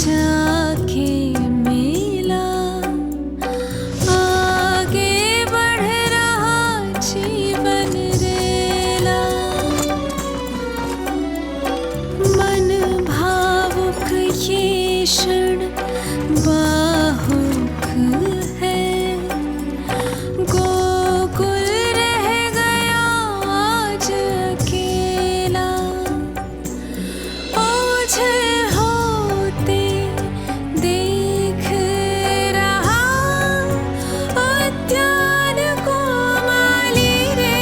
जाके मिला, आगे बढ़ रहा जीवन रेला। मन भावुक ये क्षण बाहुक है, गोकुल रह गया आज अकेला। ओझल होते देख रहा उद्यान को माली रे।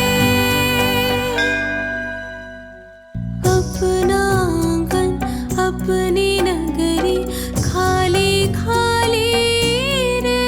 अपना आंगन अपनी नगरी खाली खाली रे।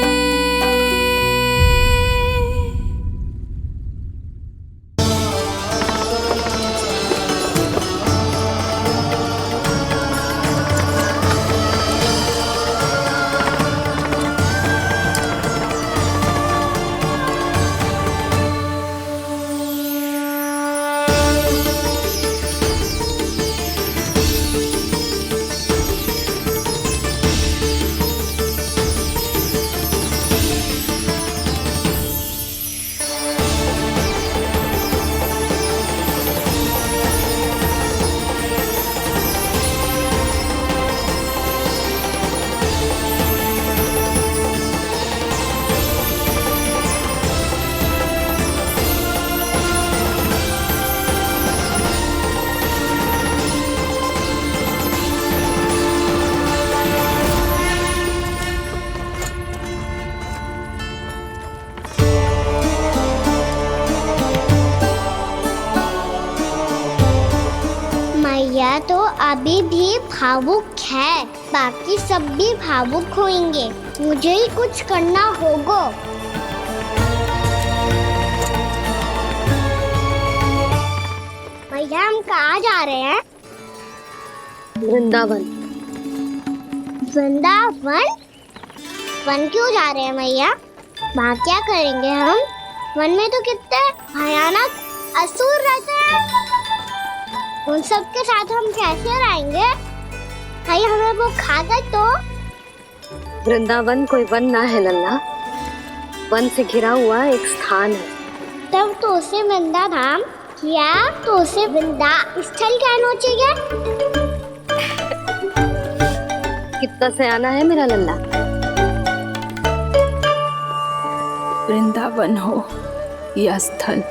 मैया तो अभी भी भावुक है, बाकी सब भी भावुक होंगे। मुझे ही कुछ करना होगा। भैया हम कहाँ जा रहे हैं? वृंदावन। वृंदावन? वन क्यों जा रहे हैं मैया? वहाँ क्या करेंगे हम? वन में तो कितने भयानक असुर रहते हैं। उन सब के साथ हम कैसे रहेंगे? कहीं हमें वो खा गए तो? वृंदावन कोई वन ना है लल्ला, वन से घिरा हुआ एक स्थान है। तब तो उसे वृंदा धाम या तो उसे वृंदा स्थल कहना चाहिए। कितना सयाना है मेरा लल्ला। वृंदावन हो या स्थल,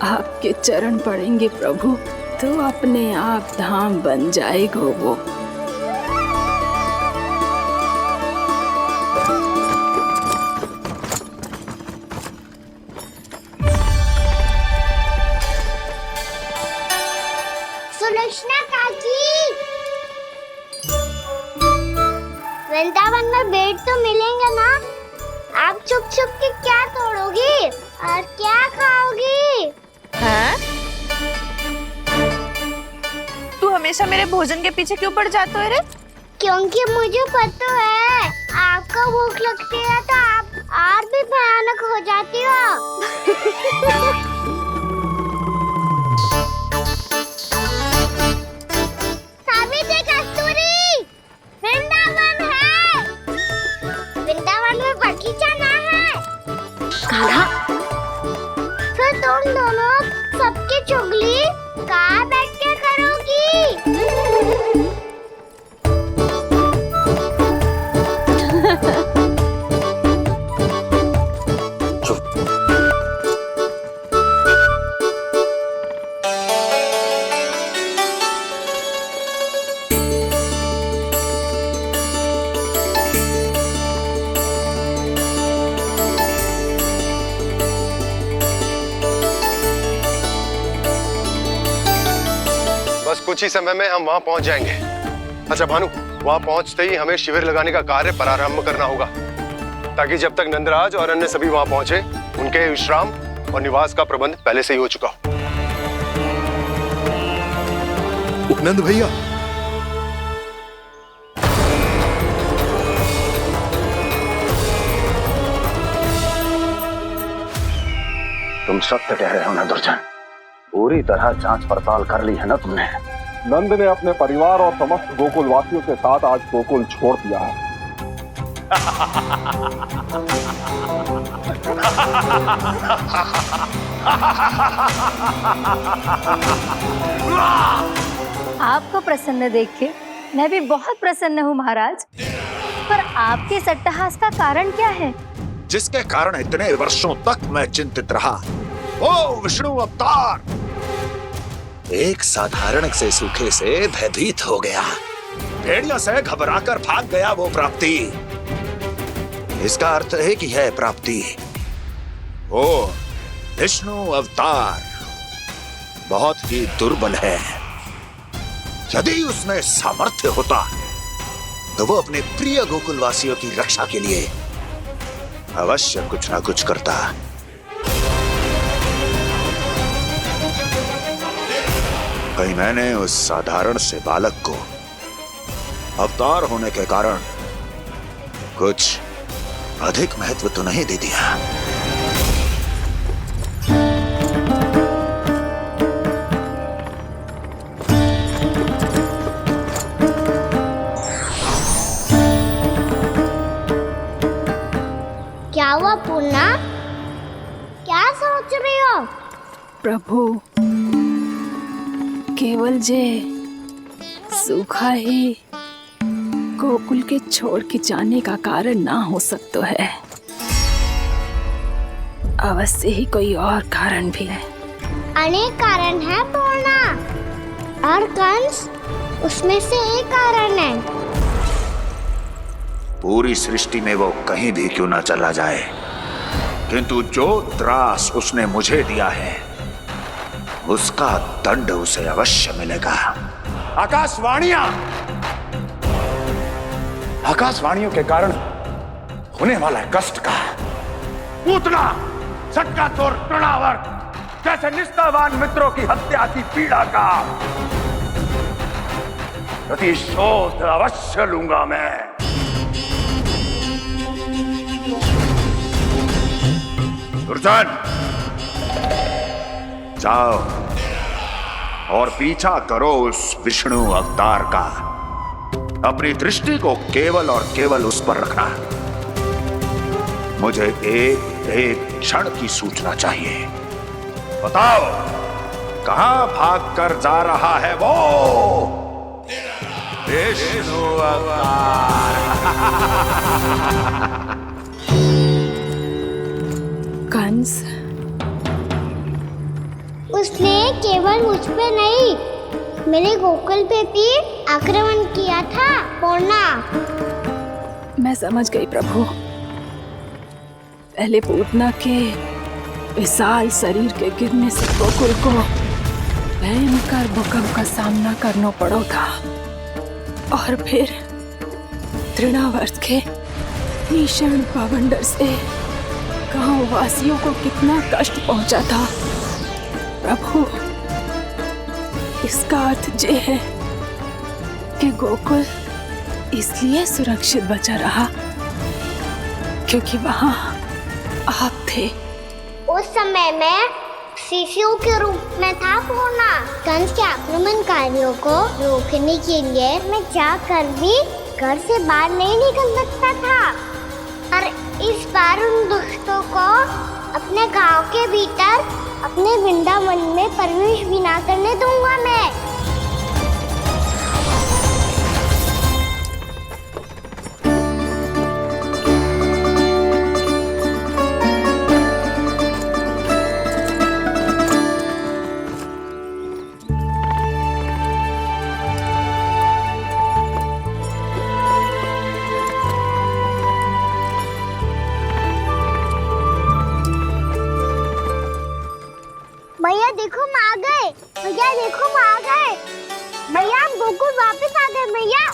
आपके चरण पड़ेंगे प्रभु तो अपने आप धाम बन जाएगा वो। सुलक्षणा काकी, वृंदावन में बेट तो मिलेंगे ना? आप छुप छुप के क्या तोड़ोगी और क्या खाओगी? हाँ? तू हमेशा मेरे भोजन के पीछे क्यों पड़ जाते हो रे? क्योंकि मुझे पता है आपको भूख लगती है तो आप और भी भयानक हो जाती हो। सावित्री कस्तूरी, वृंदावन है। वृंदावन में बगीचा ना है। कान्हा, फिर तुम दोनों सबकी चुगली कहाँ बैठ के करोगी? बस कुछ ही समय में हम वहां पहुंच जाएंगे। अच्छा भानु, वहां पहुंचते ही हमें शिविर लगाने का कार्य प्रारंभ करना होगा, ताकि जब तक नंदराज और अन्य सभी वहां पहुंचे उनके विश्राम और निवास का प्रबंध पहले से ही हो चुका हो। उपनंद भैया, तुम सत्य कह रहे हो ना दुर्जन? पूरी तरह जांच पड़ताल कर ली है ना तुमने? नंद ने अपने परिवार और समस्त गोकुल वासियों के साथ आज गोकुल छोड़ दिया है। आपको प्रसन्न देख के मैं भी बहुत प्रसन्न हूँ महाराज। पर आपके इस अट्टहास का कारण क्या है? जिसके कारण इतने वर्षों तक मैं चिंतित रहा, वो विष्णु अवतार एक साधारण से सूखे से भयभीत हो गया, भेड़िया से घबराकर भाग गया। वो प्राप्ति, इसका अर्थ है कि है प्राप्ति, वो विष्णु अवतार बहुत ही दुर्बल है। यदि उसमें सामर्थ्य होता तो वो अपने प्रिय गोकुलवासियों की रक्षा के लिए अवश्य कुछ ना कुछ करता। कहीं मैंने उस साधारण से बालक को अवतार होने के कारण कुछ अधिक महत्व तो नहीं दे दिया। क्या हुआ पूर्णा? क्या सोच रही हो? प्रभु, केवल जे सूखा ही गोकुल के छोड़ के जाने का कारण ना हो सकता है, अवश्य ही कोई और कारण भी है। अनेक कारण है पूर्णा, और कंस उसमें से एक कारण है। पूरी सृष्टि में वो कहीं भी क्यों ना चला जाए, किंतु जो त्रास उसने मुझे दिया है उसका दंड उसे अवश्य मिलेगा। आकाशवाणियों के कारण होने वाला कष्ट का पूतना सटका तोड़ तृणावर जैसे निष्ठावान मित्रों की हत्या की पीड़ा का प्रतिशोध अवश्य लूंगा मैं। दुर्जन, जाओ और पीछा करो उस विष्णु अवतार का। अपनी दृष्टि को केवल और केवल उस पर रखना। मुझे एक एक क्षण की सूचना चाहिए। बताओ, कहां भाग कर जा रहा है वो विष्णु अवतार? कंस, उसने केवल मुझ पे नहीं, मेरे गोकुल पे भी आक्रमण किया था पूर्णा। मैं समझ गई प्रभु। पहले पूतना के विशाल शरीर के गिरने से गोकुल को भयंकर भूकंप का सामना करना पड़ा था, और फिर तृणावर्त के भीषण पावंडर से गांव वासियों को कितना कष्ट पहुंचा था। प्रभु, इसका अर्थ ये है कि गोकुल इसलिए सुरक्षित बचा रहा क्योंकि वहां आप थे। उस समय मैं शिशु के रूप में था पूर्णा। कंस के आक्रमणकारियों को रोकने के लिए मैं जाकर भी घर से बाहर नहीं निकल सकता था, और इस बार उन दुष्टों को अपने गांव के भीतर अपने वृंदावन में प्रवेश भी ना करने दूंगा मैं। भैया देखो हम आ गए, भैया देखो हम आ गए, भैया हम गोकुल वापस आ गए भैया।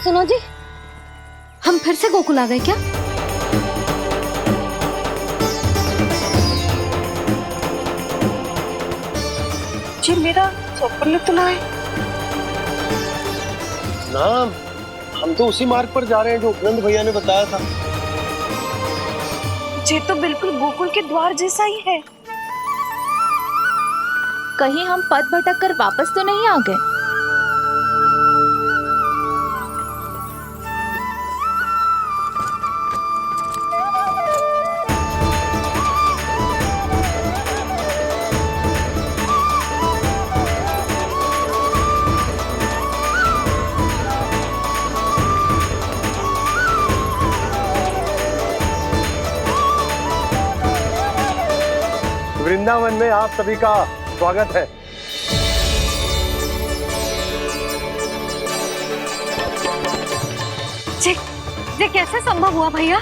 सुनो जी, हम फिर से गोकुल आ गए क्या? जी मेरा स्वप्न तो ना है। ना, हम तो उसी मार्ग पर जा रहे हैं जो उपनंद भैया ने बताया था। ये तो बिल्कुल गोकुल के द्वार जैसा ही है। कहीं हम पथ भटक कर वापस तो नहीं आ गए? वृंदावन में आप सभी का स्वागत है। ये कैसे संभव हुआ भैया?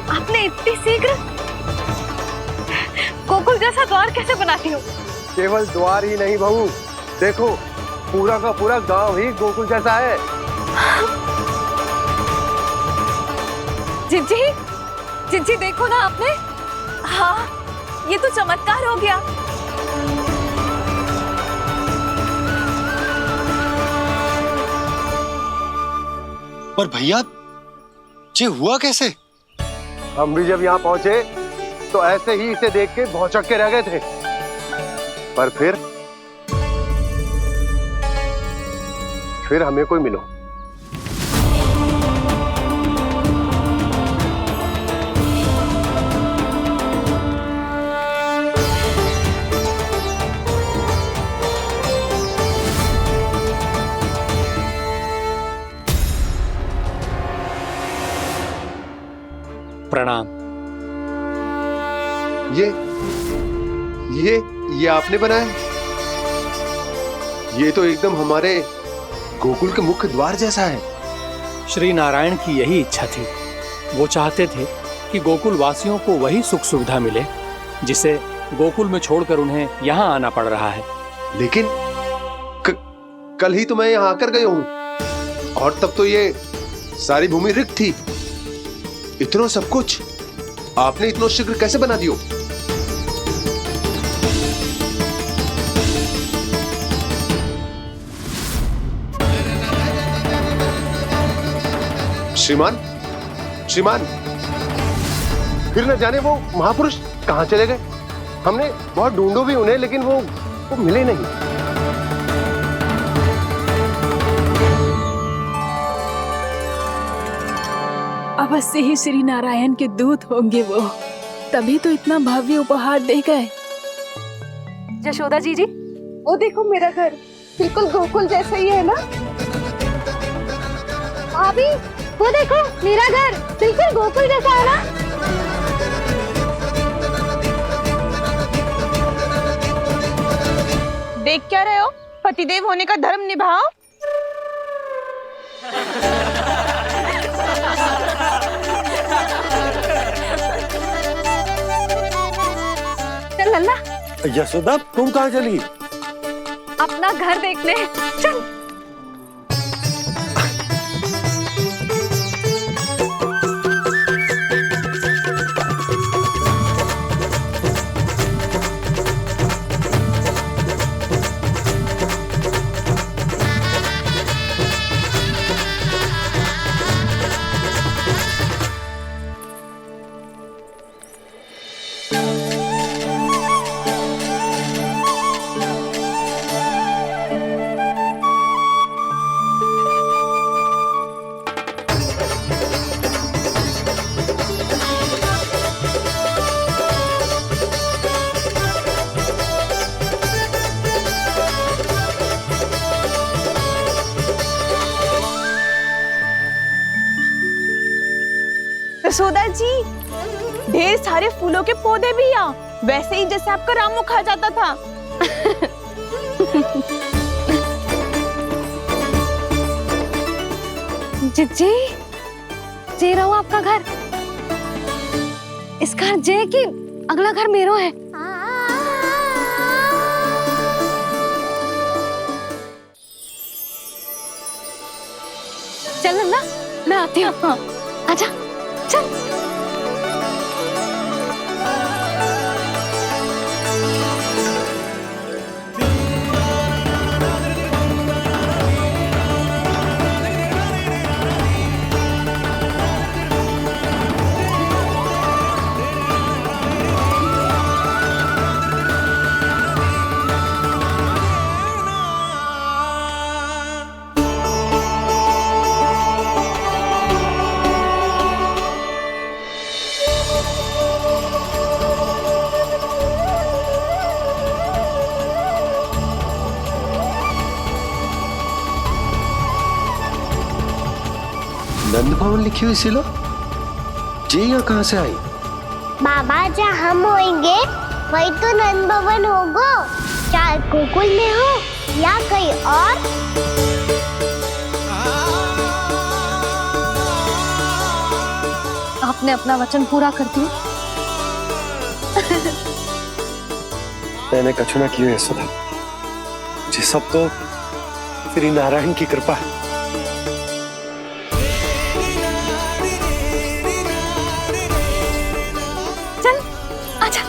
आपने इतनी शीघ्र गोकुल जैसा द्वार कैसे बनाती हो? केवल द्वार ही नहीं बहू, देखो पूरा का पूरा गांव ही गोकुल जैसा है। जिज्जी, जिज्जी देखो ना आपने। हाँ, ये तो चमत्कार हो गया। पर भैया ये हुआ कैसे? हम भी जब यहाँ पहुंचे तो ऐसे ही इसे देख के भौचक के रह गए थे, पर फिर हमें कोई मिलो। प्रणाम। ये आपने बनाया? ये तो एकदम हमारे गोकुल के मुख्य द्वार जैसा है। श्री नारायण की यही इच्छा थी। वो चाहते थे कि गोकुल वासियों को वही सुख सुविधा मिले जिसे गोकुल में छोड़कर उन्हें यहाँ आना पड़ रहा है। लेकिन कल ही तो मैं यहाँ आकर गया हूँ और तब तो ये सारी भूमि रिक्त थी। इतना सब कुछ आपने इतना शीघ्र कैसे बना दियो? श्रीमान, फिर न जाने वो महापुरुष कहां चले गए। हमने बहुत ढूंढो भी उन्हें, लेकिन वो मिले नहीं। अवश्य ही श्री नारायण के दूत होंगे वो, तभी तो इतना भव्य उपहार दे गए। यशोदा जी, वो देखो मेरा घर बिल्कुल गोकुल जैसा ही है ना। भाभी वो देखो मेरा घर बिल्कुल गोकुल जैसा है ना। देख क्या रहे हो? पतिदेव होने का धर्म निभाओ। चल लल्ला, यशोदा तुम कहाँ चली? अपना घर देखने चल। यशोदा जी, ढेर सारे फूलों के पौधे भी यहाँ, वैसे ही जैसे आपका रामू खा जाता था। जिज्जी, जे रहो आपका घर। इस घर जे की अगला घर मेरो है। चल ना, मैं आती हूँ। हाँ, आजा, चल। नंद भवन लिखी हुई सिलो जी यहाँ कहाँ से आई? बाबा जहाँ हम होंगे वही तो नंद भवन होगा, चाहे गोकुल में हो या कहीं और। आपने अपना वचन पूरा कर दिया। मैंने कछु ना किया यशोदा जी, सब तो श्री नारायण की कृपा है। चल आजा।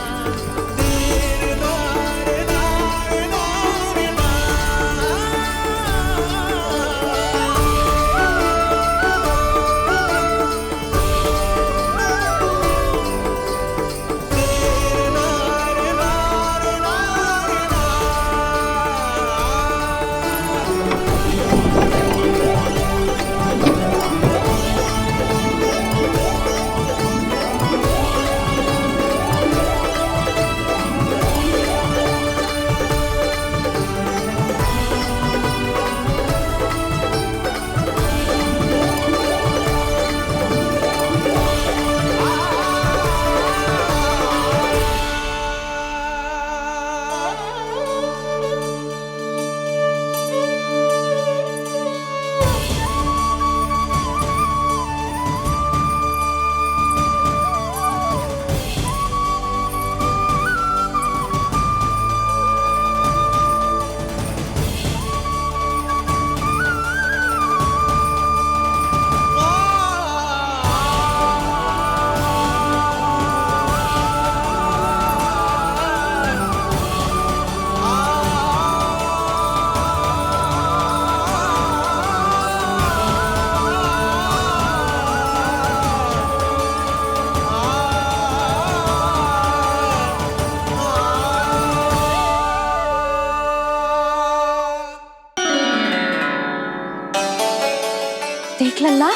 देख लल्ला,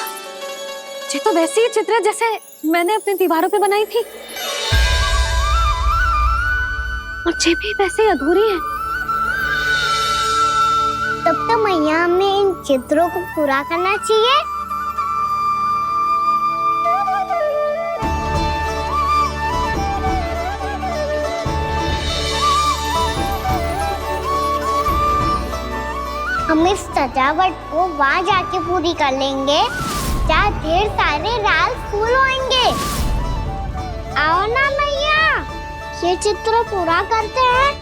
ये तो वैसी ही चित्र है जैसे मैंने अपनी दीवारों पे बनाई थी, और ये भी वैसे ही अधूरी है। तब तो मैया हमें इन चित्रों को पूरा करना चाहिए। हम इस सजावट को वहाँ जाके पूरी कर लेंगे जहाँ ढेर सारे लाल फूल होंगे। आओ ना मैया, ये चित्र पूरा करते हैं।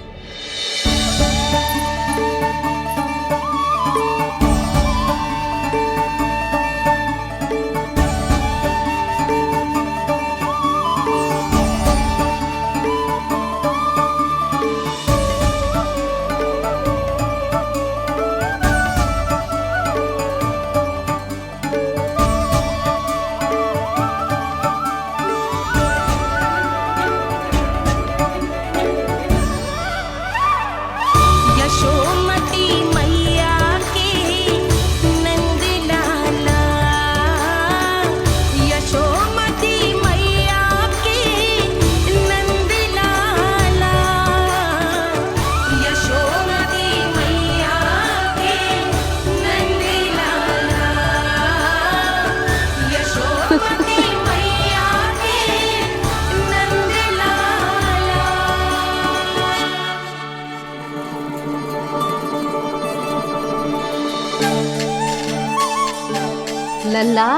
लल्ला,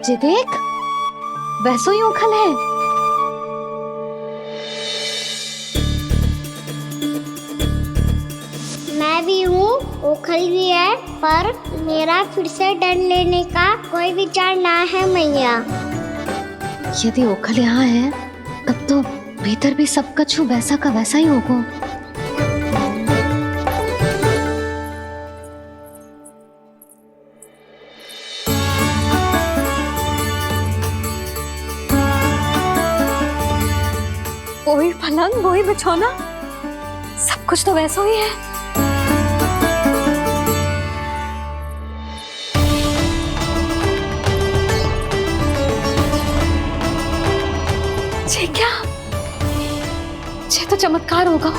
जी देख, वैसो ही उखल है। मैं भी हूँ, उखल भी है, पर मेरा फिर से डर लेने का कोई विचार ना है मैया। यदि उखल यहाँ है, तब तो भीतर भी सब कछु वैसा का वैसा ही होगा। वही पलंग, वही बिछौना, सब कुछ तो वैसा ही है। ये क्या? ये तो चमत्कार होगा।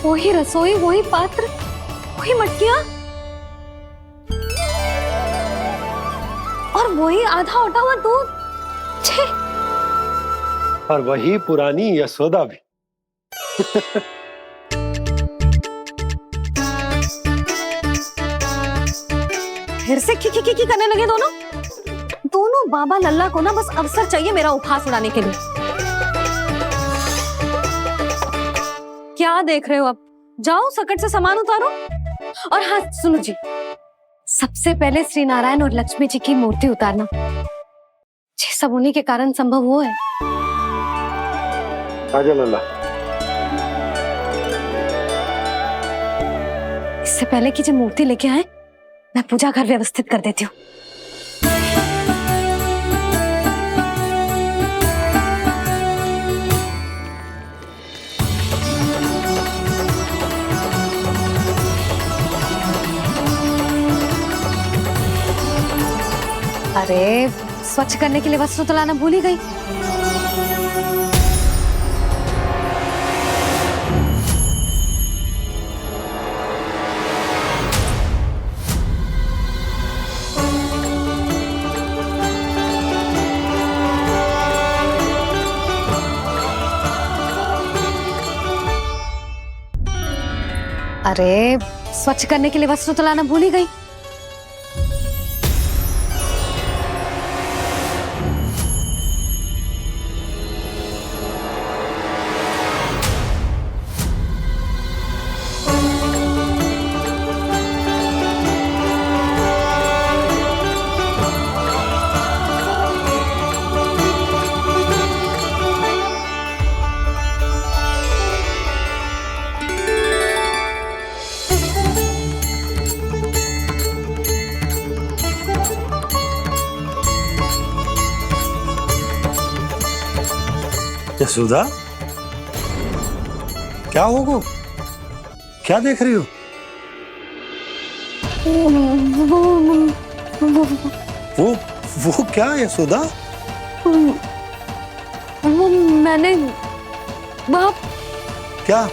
वही रसोई, वही पात्र, वही मटकियां। और वही आधा उटा हुआ दूध। छे। और वही पुरानी यशोदा भी। फिर से की करने लगे दोनों बाबा लल्ला को ना बस अवसर चाहिए मेरा उपहास उड़ाने के लिए। क्या देख रहे हो, अब जाओ सकट से सामान उतारो। और हाँ सुनो जी, सबसे पहले श्री नारायण और लक्ष्मी जी की मूर्ति उतारना। ये सब उन्हीं के कारण संभव हुआ है। आजा लल्ला। इससे पहले कि जो मूर्ति लेके आए, मैं पूजा घर व्यवस्थित कर देती हूँ। अरे स्वच्छ करने के लिए वस्त्र तो लाना भूल ही गई। अरे स्वच्छ करने के लिए वस्त्र तो लाना भूल ही गई। यशोदा, क्या होगा? क्या देख रही हो? वो क्या यशोदा? वो मैंने बाप क्या?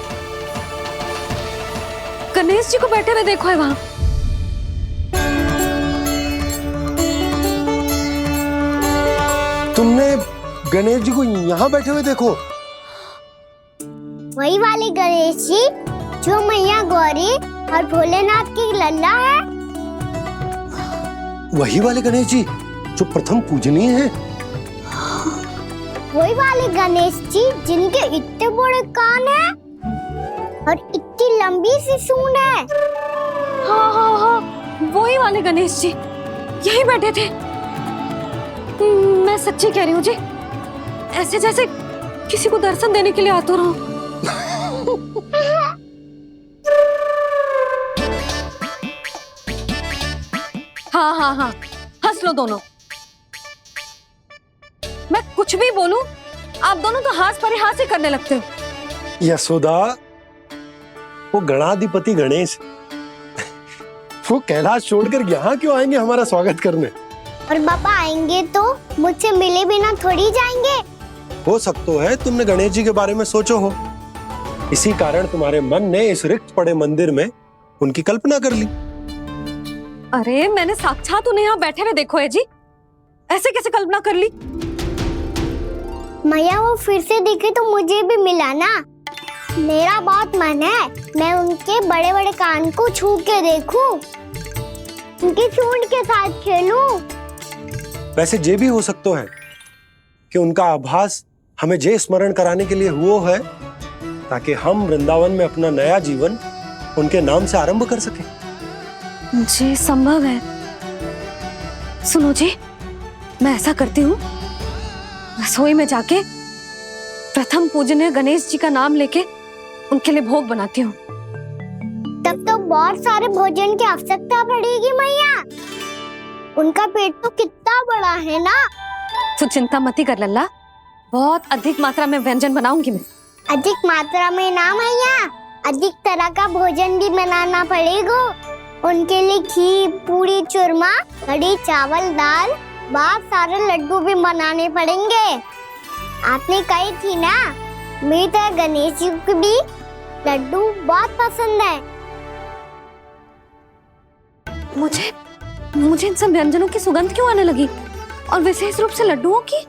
गणेश जी को बैठे हुए देखो है वहां। तुमने गणेश जी को यहाँ बैठे हुए देखो? वही वाले गणेश जी जो मैया गौरी और भोलेनाथ की लल्ला है। वही वाले गणेश जी जो प्रथम पूजनीय है। वही वाले गणेश जी जिनके इतने बड़े कान हैं और इतनी लंबी सी सूंड है। हाँ हाँ हाँ, वही वाले गणेश जी यही बैठे थे। मैं सच्ची कह रही हूँ जी, ऐसे जैसे किसी को दर्शन देने के लिए आतुर हूँ। हाँ हाँ हाँ, हंस लो दोनों। मैं कुछ भी बोलूं, आप दोनों तो हाथ परिहास ही करने लगते हो। यशोदा, वो गणाधिपति गणेश वो कैलाश छोड़कर यहाँ क्यों आएंगे हमारा स्वागत करने? और पापा आएंगे तो मुझसे मिले बिना थोड़ी जाएंगे। हो सकता है तुमने गणेश जी के बारे में सोचो हो, इसी कारण तुम्हारे मन ने इस रिक्त पड़े मंदिर में उनकी कल्पना कर ली। अरे मैंने साक्षात उन्हें यहाँ बैठे हुए देखो है जी, ऐसे कैसे कल्पना कर ली? मैया वो फिर से दिखे तो मुझे भी मिला ना। मेरा बहुत मन है मैं उनके बड़े बड़े कान को छू के देखूं, उनकी सूंड के साथ खेलूं। वैसे ये भी हो सकता है कि उनका आभास हमें जे स्मरण कराने के लिए हुआ है ताकि हम वृंदावन में अपना नया जीवन उनके नाम से आरंभ कर सके। जी संभव है। सुनो जी, मैं ऐसा करती हूँ, रसोई में जाके प्रथम पूजनीय गणेश जी का नाम लेके उनके लिए भोग बनाती हूँ। तब तो बहुत सारे भोजन की आवश्यकता पड़ेगी मैया। उनका पेट तो कितना बड़ा है ना। तू चिंता मत कर लल्ला, बहुत अधिक मात्रा में व्यंजन बनाऊंगी मैं। अधिक मात्रा में ना मैया, अधिक तरह का भोजन भी बनाना पड़ेगा। उनके लिए खीर, पूरी, चूरमा, कढ़ी, चावल, दाल, बहुत सारे लड्डू भी बनाने पड़ेंगे। आपने कही थी ना, मेरी तरह गणेश जी को भी लड्डू बहुत पसंद है। मुझे इन सब व्यंजनों की सुगंध क्यों आने लगी, और विशेष रूप से लड्डुओं की?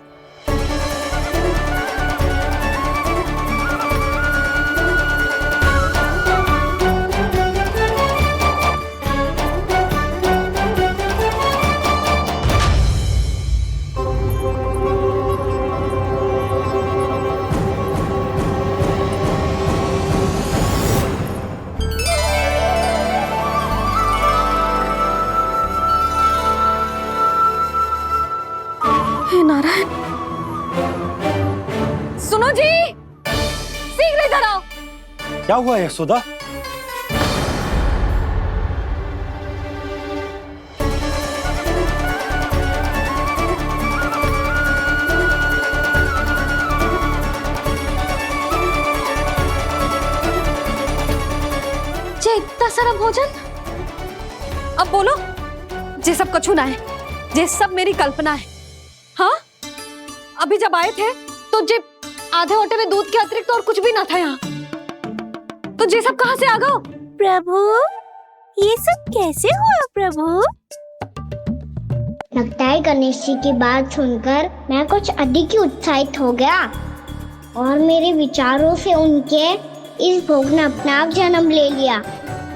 हे नारायण, सुनो जी, शीघ्र इधर आओ। क्या हुआ यशोदा? जे इतना सारा भोजन, अब बोलो, जे सब कछु ना है, जे सब मेरी कल्पना है। हाँ, अभी जब आए थे तो जे आधे ओटे में दूध के अतिरिक्त और कुछ भी ना था यहाँ, तो जे सब कहाँ से आ गए? प्रभु, ये सब कैसे हुआ प्रभु? लगता है गणेश जी की बात सुनकर मैं कुछ अधिक ही उत्साहित हो गया और मेरे विचारों से उनके इस भोग ने अपना आप जन्म ले लिया।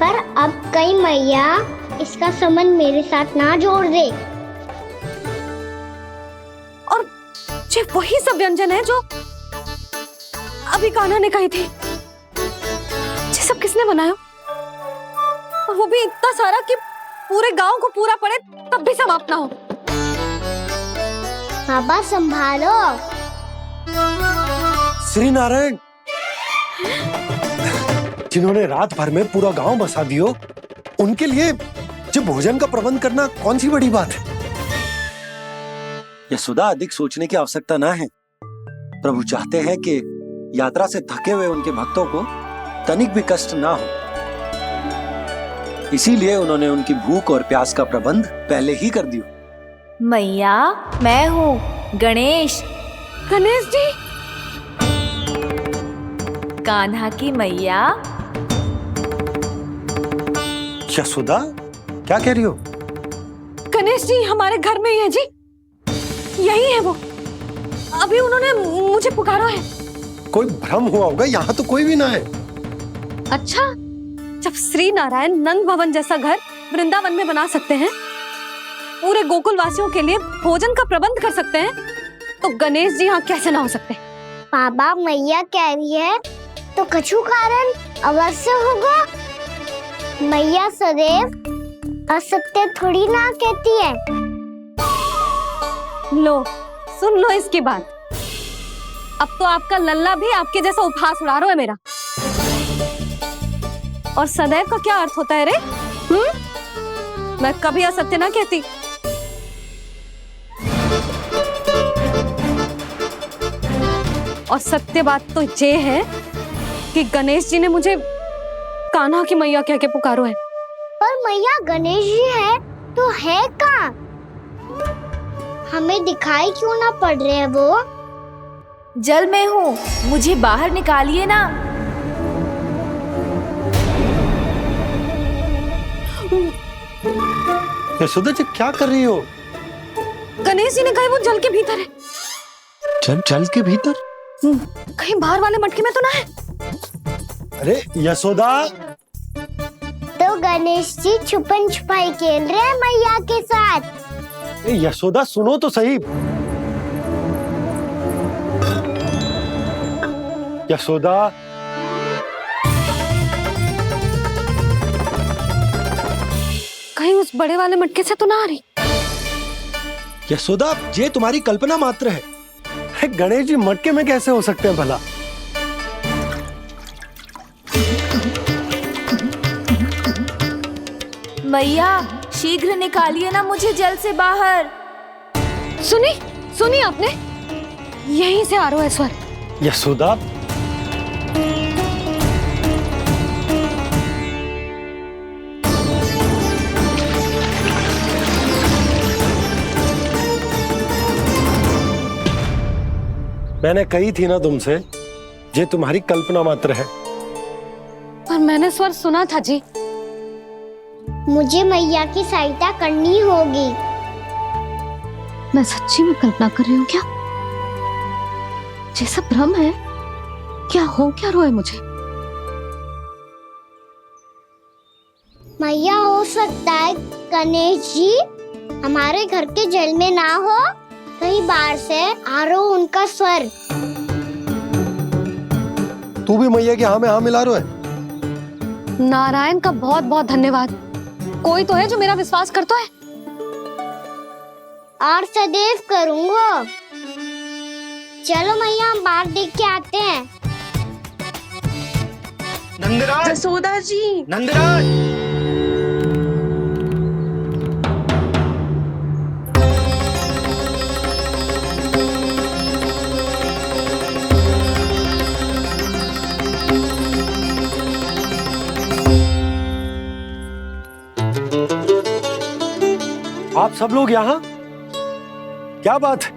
पर अब कहीं मैया इसका संबंध मेरे साथ ना जोड़ दे। और जे वही सब व्यंजन है जो अभी कान्हा ने कही थी, ये सब किसने बनाया? और वो भी इतना सारा कि पूरे गांव को पूरा पड़े तब भी समाप्त ना हो। बाबा संभालो। श्री नारायण, जिन्होंने रात भर में पूरा गांव बसा दियो, उनके लिए जो भोजन का प्रबंध करना कौन सी बड़ी बात है? यशोदा, अधिक सोचने की आवश्यकता ना है। प्रभु चाहते हैं कि यात्रा से थके हुए उनके भक्तों को तनिक भी कष्ट ना हो, इसीलिए उन्होंने उनकी भूख और प्यास का प्रबंध पहले ही कर दिया। मैया, मैं हूँ गणेश। गणेश जी, कान्हा की मैया। यशोदा, क्या कह रही हो? गणेश जी हमारे घर में ही है जी, यही है वो। अभी उन्होंने मुझे पुकारा है। कोई भ्रम हुआ होगा, यहाँ तो कोई भी ना है। अच्छा, जब श्री नारायण नंद भवन जैसा घर वृंदावन में बना सकते हैं, पूरे गोकुल वासियों के लिए भोजन का प्रबंध कर सकते हैं, तो गणेश जी यहाँ कैसे ना हो सकते? बाबा, मैया कह रही है तो कछु कारण अवश्य होगा। मैया सदैव असत्य थोड़ी ना कहती है। लो, सुन लो इसकी बात। अब तो आपका लल्ला भी आपके जैसा उपहास उड़ा रहा है मेरा। और सदैव का क्या अर्थ होता है रे? मैं कभी असत्य ना कहती। और सत्य बात तो ये है कि गणेश जी ने मुझे कान्हा की मैया कह के पुकारो है। पर मैया गणेश जी है तो है कहाँ? हमें दिखाई क्यों ना पड़ रहे हैं वो? जल में हूँ, मुझे बाहर निकालिए ना। यशोदा जी, क्या कर रही हो? गणेश जी ने कहा वो जल के भीतर है। जल के भीतर? कहीं बाहर वाले मटके में तो ना है? अरे यशोदा! तो गणेश जी छुपन छुपाई खेल रहे हैं मैया के साथ। यशोदा, सुनो तो सही। यशोदा, कहीं उस बड़े वाले मटके से तो ना आ रही? यशोदा, ये तुम्हारी कल्पना मात्र है। गणेश जी मटके में कैसे हो सकते हैं भला? मैया, शीघ्र निकालिए ना मुझे जल से बाहर। सुनी आपने? यहीं से आ रहा है स्वर। यशोदा, मैंने कही थी ना तुमसे, ये तुम्हारी कल्पना मात्र है। पर मैंने स्वर सुना था जी। मुझे मैया की सहायता करनी होगी। मैं सच्ची में कल्पना कर रही हूँ क्या? ये सब भ्रम है क्या? हो क्या रहा है मुझे? मैया, हो सकता है गणेश जी हमारे घर के जल में ना हो, कहीं बाहर से आ रहा हो उनका स्वर। तू भी मैया के हाँ में हाँ मिला रहा है। नारायण का बहुत बहुत धन्यवाद। कोई तो है जो मेरा विश्वास करता है। और सदैव करूंगा। चलो मैया, हम बाहर देख के आते हैं। नंदराज, जसोदा जी, नंदराज, आप सब लोग यहाँ? क्या बात है?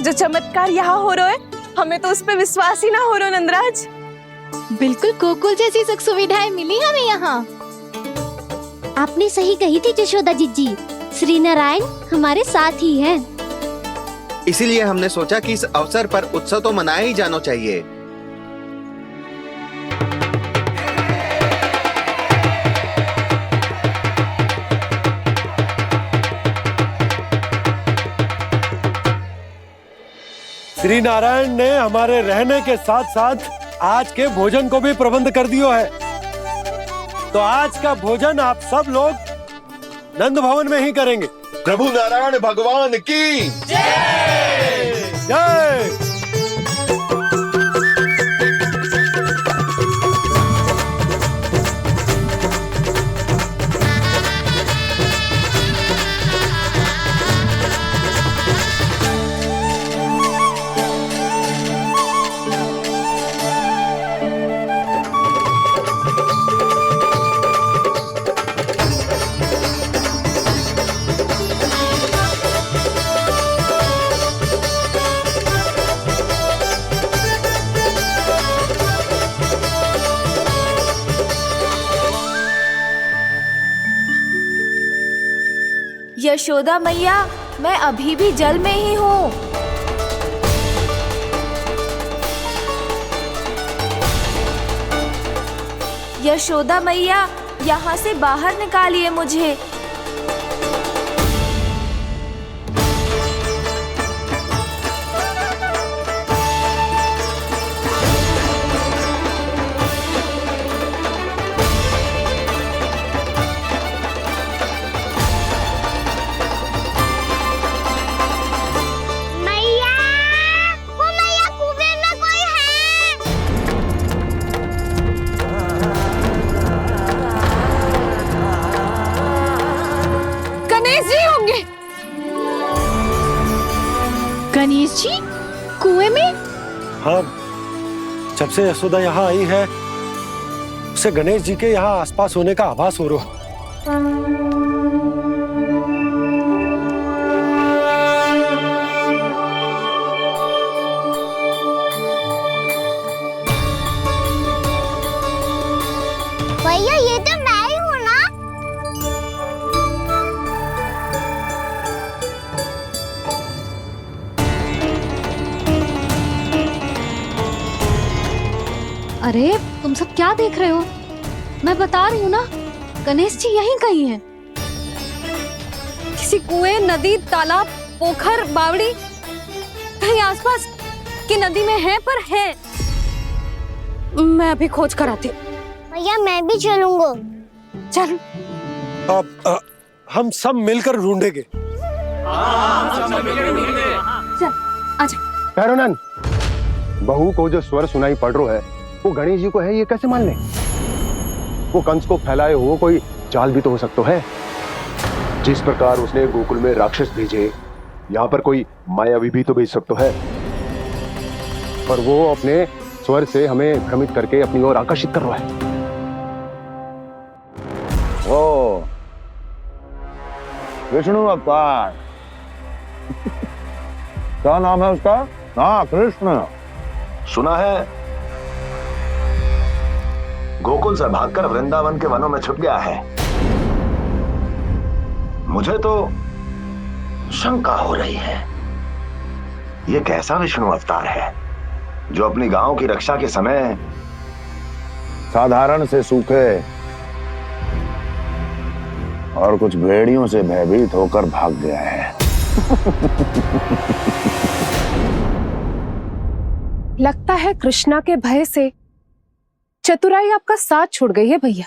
जो चमत्कार यहाँ हो रहा है, हमें तो उस पे विश्वास ही ना हो रहा नंदराज। बिल्कुल गोकुल जैसी सुख सुविधाएं मिली हमें यहाँ। आपने सही कही थी जशोदा जीजी, श्री नारायण हमारे साथ ही हैं। इसीलिए हमने सोचा कि इस अवसर पर उत्सव तो मनाया ही जाना चाहिए। श्री नारायण ने हमारे रहने के साथ साथ आज के भोजन को भी प्रबंध कर दियो है। तो आज का भोजन आप सब लोग नंद भवन में ही करेंगे। प्रभु नारायण भगवान की जय जय। यशोदा मैया, मैं अभी भी जल में ही हूँ। यशोदा मैया, यहाँ से बाहर निकालिए मुझे। गणेश जी कुएं में? हाँ, जब से यशोदा यहाँ आई है उसे गणेश जी के यहाँ आसपास होने का आभास हो रहा। भैया, ये तो मैं ही हूँ ना? अरे तुम सब क्या देख रहे हो? मैं बता रही हूँ ना, गणेश जी यहीं कहीं हैं। किसी कुएं, नदी, तालाब, पोखर, बावड़ी, कहीं आसपास की नदी में है, पर है। मैं अभी खोज कर आती हूँ। भैया, मैं भी चलूंगा। चल। अब हम सब मिलकर ढूंढेंगे। चल, आजा। पैरोनन, बहू को जो स्वर सुनाई पड़ रहा है वो गणेश जी को है, ये कैसे मान ले? वो कंस को फैलाए हुए कोई चाल भी तो हो सकता है। जिस प्रकार उसने गोकुल में राक्षस भेजे, यहाँ पर कोई मायावी भी तो भेज सकता है। पर वो अपने स्वर से हमें भ्रमित करके अपनी ओर आकर्षित कर रहा है। ओ, विष्णु अवतार। क्या नाम है उसका? हाँ, कृष्ण। सुना है गोकुल से भागकर वृंदावन के वनों में छुप गया है। मुझे तो शंका हो रही है, ये कैसा विष्णु अवतार है जो अपनी गांव की रक्षा के समय साधारण से सूखे और कुछ भेड़ियों से भयभीत होकर भाग गया है। लगता है कृष्णा के भय से चतुराई आपका साथ छोड़ गई है भैया।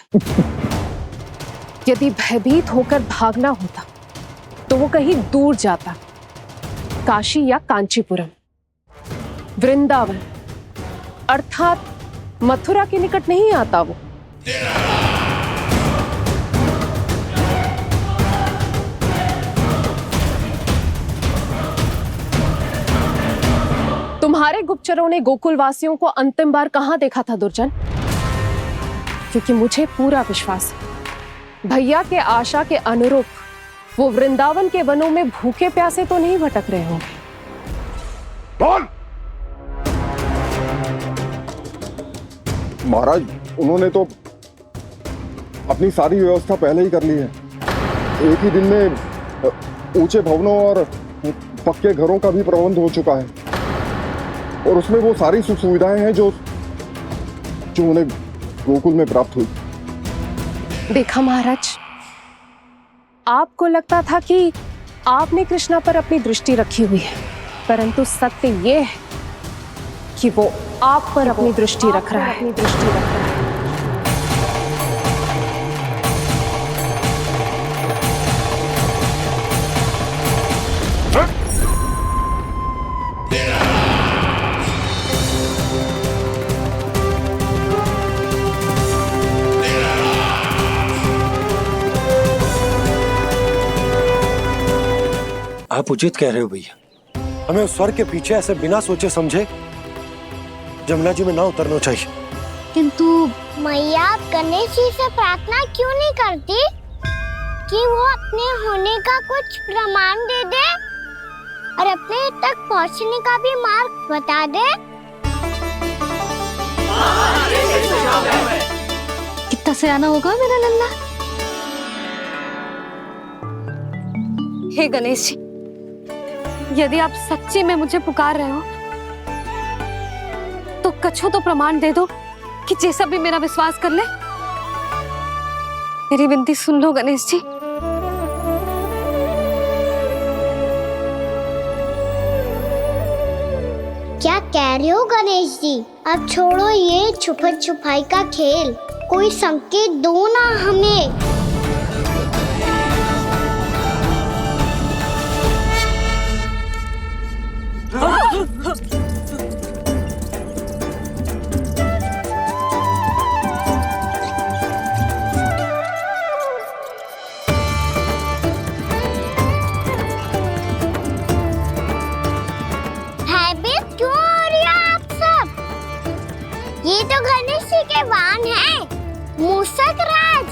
यदि भयभीत होकर भागना होता तो वो कहीं दूर जाता, काशी या कांचीपुरम, वृंदावन अर्थात मथुरा के निकट नहीं आता वो। तुम्हारे गुप्तचरों ने गोकुल वासियों को अंतिम बार कहां देखा था दुर्जन? क्योंकि मुझे पूरा विश्वास है भैया के आशा के अनुरूप वो वृंदावन के वनों में भूखे प्यासे तो नहीं भटक रहे होंगे। बोल! महाराज, उन्होंने तो अपनी सारी व्यवस्था पहले ही कर ली है। एक ही दिन में ऊंचे भवनों और पक्के घरों का भी प्रबंध हो चुका है और उसमें वो सारी सुख सुविधाएं हैं जो उन्हें गोकुल में प्राप्त हुई। देखा महाराज, आपको लगता था कि आपने कृष्णा पर अपनी दृष्टि रखी हुई है, परंतु सत्य ये है कि वो आप पर अपनी दृष्टि रख रहा है। आप उचित कह रहे हो भैया, हमें उस स्वर के पीछे ऐसे बिना सोचे समझे जमुना जी में ना उतरना चाहिए। किंतु मैया, आप गणेश जी से प्रार्थना क्यों नहीं करती कि वो अपने होने का कुछ प्रमाण दे दे और अपने तक पहुंचने का भी मार्ग बता दे? कितना सयाना होगा मेरा लल्ला। हे गणेश जी, यदि आप सच्ची में मुझे पुकार रहे हो तो कछो तो प्रमाण दे दो कि जैसा भी मेरा विश्वास कर ले। मेरी विनती सुन लो गणेश जी। क्या कह रहे हो गणेश जी? अब छोड़ो ये छुपन छुपाई का खेल, कोई संकेत दो ना हमें। भयभीत क्यों हो रही है आप सब? ये तो गणेश जी के वाहन हैं, मूषक राज।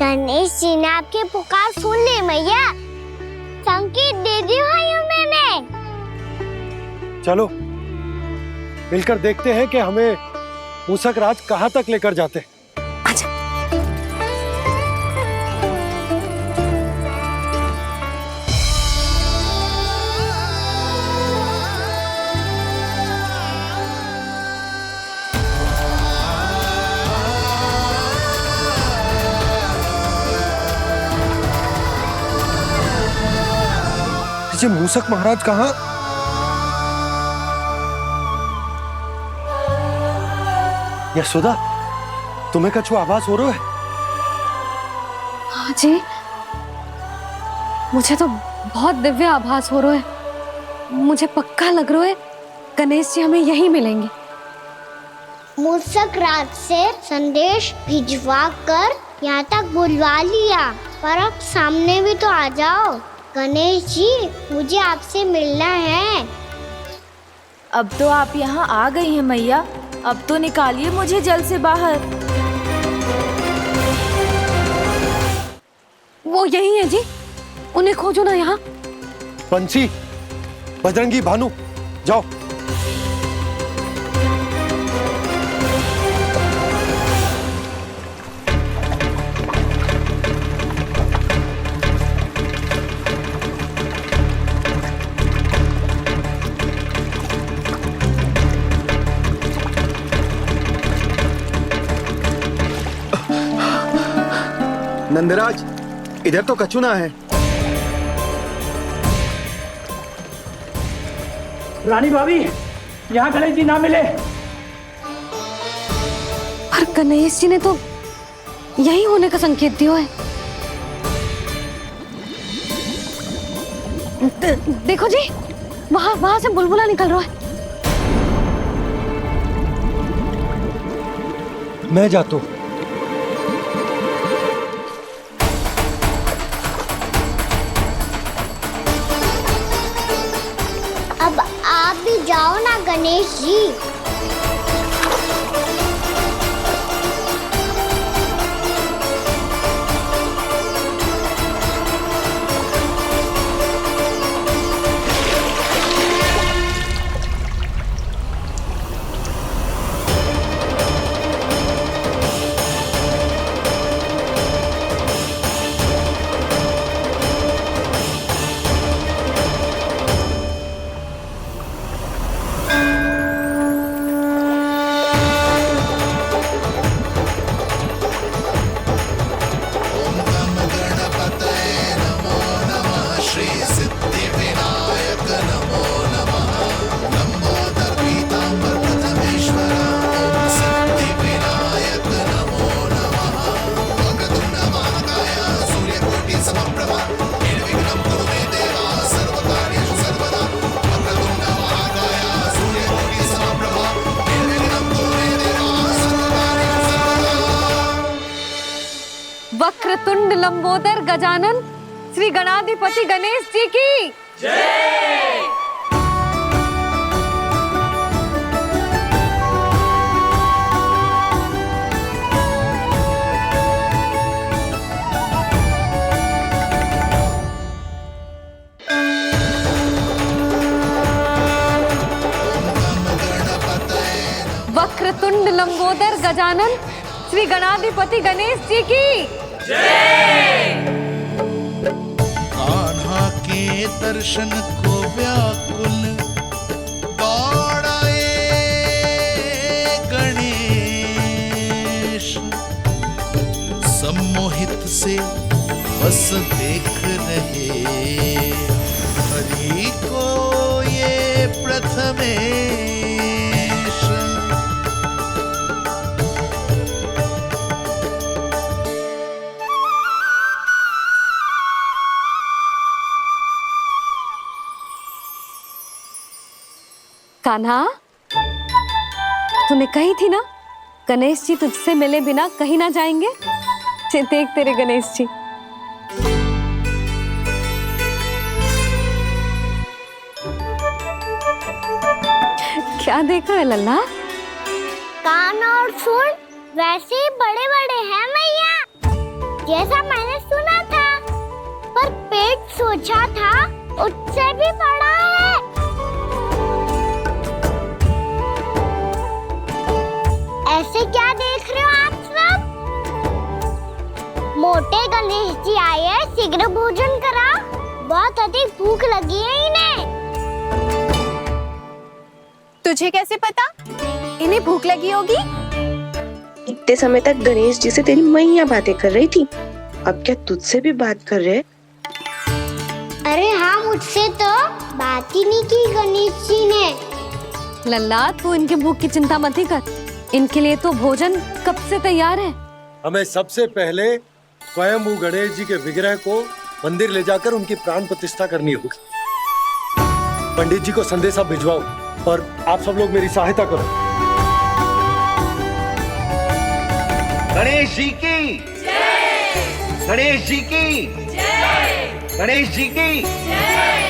गणेश जी ने आपकी पुकार सुन ली मैया, संकेत दे दी भाइयों मैंने। चलो मिलकर देखते हैं कि हमें मूषक राज कहां तक लेकर जाते हैं। ये मूषक महाराज कहाँ? यशोदा, तुम्हें कछु आभास हो रहा है? हाँ जी, मुझे तो बहुत दिव्य आभास हो रहा है। मुझे पक्का लग रहा है गणेश जी हमें यहीं मिलेंगे। मूषक राज से संदेश भिजवा कर यहाँ तक बुलवा लिया, पर अब सामने भी तो आ जाओ। गणेश जी, मुझे आपसे मिलना है। अब तो आप यहाँ आ गई हैं मैया, अब तो निकालिए मुझे जल से बाहर। वो यही है जी, उन्हें खोजो ना यहाँ। बंसी, बजरंगी, भानु, जाओ। नंदराज, इधर तो कछुना है। रानी भाभी, यहाँ गणेश जी ना मिले। पर गणेश जी ने तो यही होने का संकेत दिया है। देखो जी, वहां से बुलबुला निकल रहा है। मैं जाता हूँ। अब आप भी जाओ ना गणेश जी। वक्रतुंड लंबोदर गजानन श्री गणाधिपति गणेश जी की जय। वक्रतुंड लंबोदर गजानन श्री गणाधिपति गणेश जी की जय। कान्हा के दर्शन को व्याकुल दौड़ाए गणेश, सम्मोहित से बस देख रहे हरि को ये प्रथमेश। कान्हा, तूने कही थी ना गणेश जी तुझसे मिले बिना कहीं ना जाएंगे। देख तेरे गणेश जी। क्या देख रहा है लल्ला? कान और सुन वैसे ही बड़े बड़े हैं मैया, जैसा मैंने सुना था, पर पेट सोचा था उससे भी बड़ा है। ऐसे क्या देख रहे हो आप सब? मोटे गणेश जी आए हैं, शीघ्र भोजन करा, बहुत अधिक भूख लगी है इन्हें। तुझे कैसे पता इन्हें भूख लगी होगी? इतने समय तक गणेश जी से तेरी मैया बातें कर रही थी, अब क्या तुझसे भी बात कर रहे? अरे हाँ, मुझसे तो बात ही नहीं की गणेश जी ने। लल्ला, तू इनके भूख की चिंता मत ही कर, इनके लिए तो भोजन कब से तैयार है। हमें सबसे पहले स्वयं गणेश जी के विग्रह को मंदिर ले जाकर उनकी प्राण प्रतिष्ठा करनी होगी। पंडित जी को संदेशा भिजवाओ और आप सब लोग मेरी सहायता करो। गणेश जी की जय। गणेश जी की जय। गणेश जी की जय।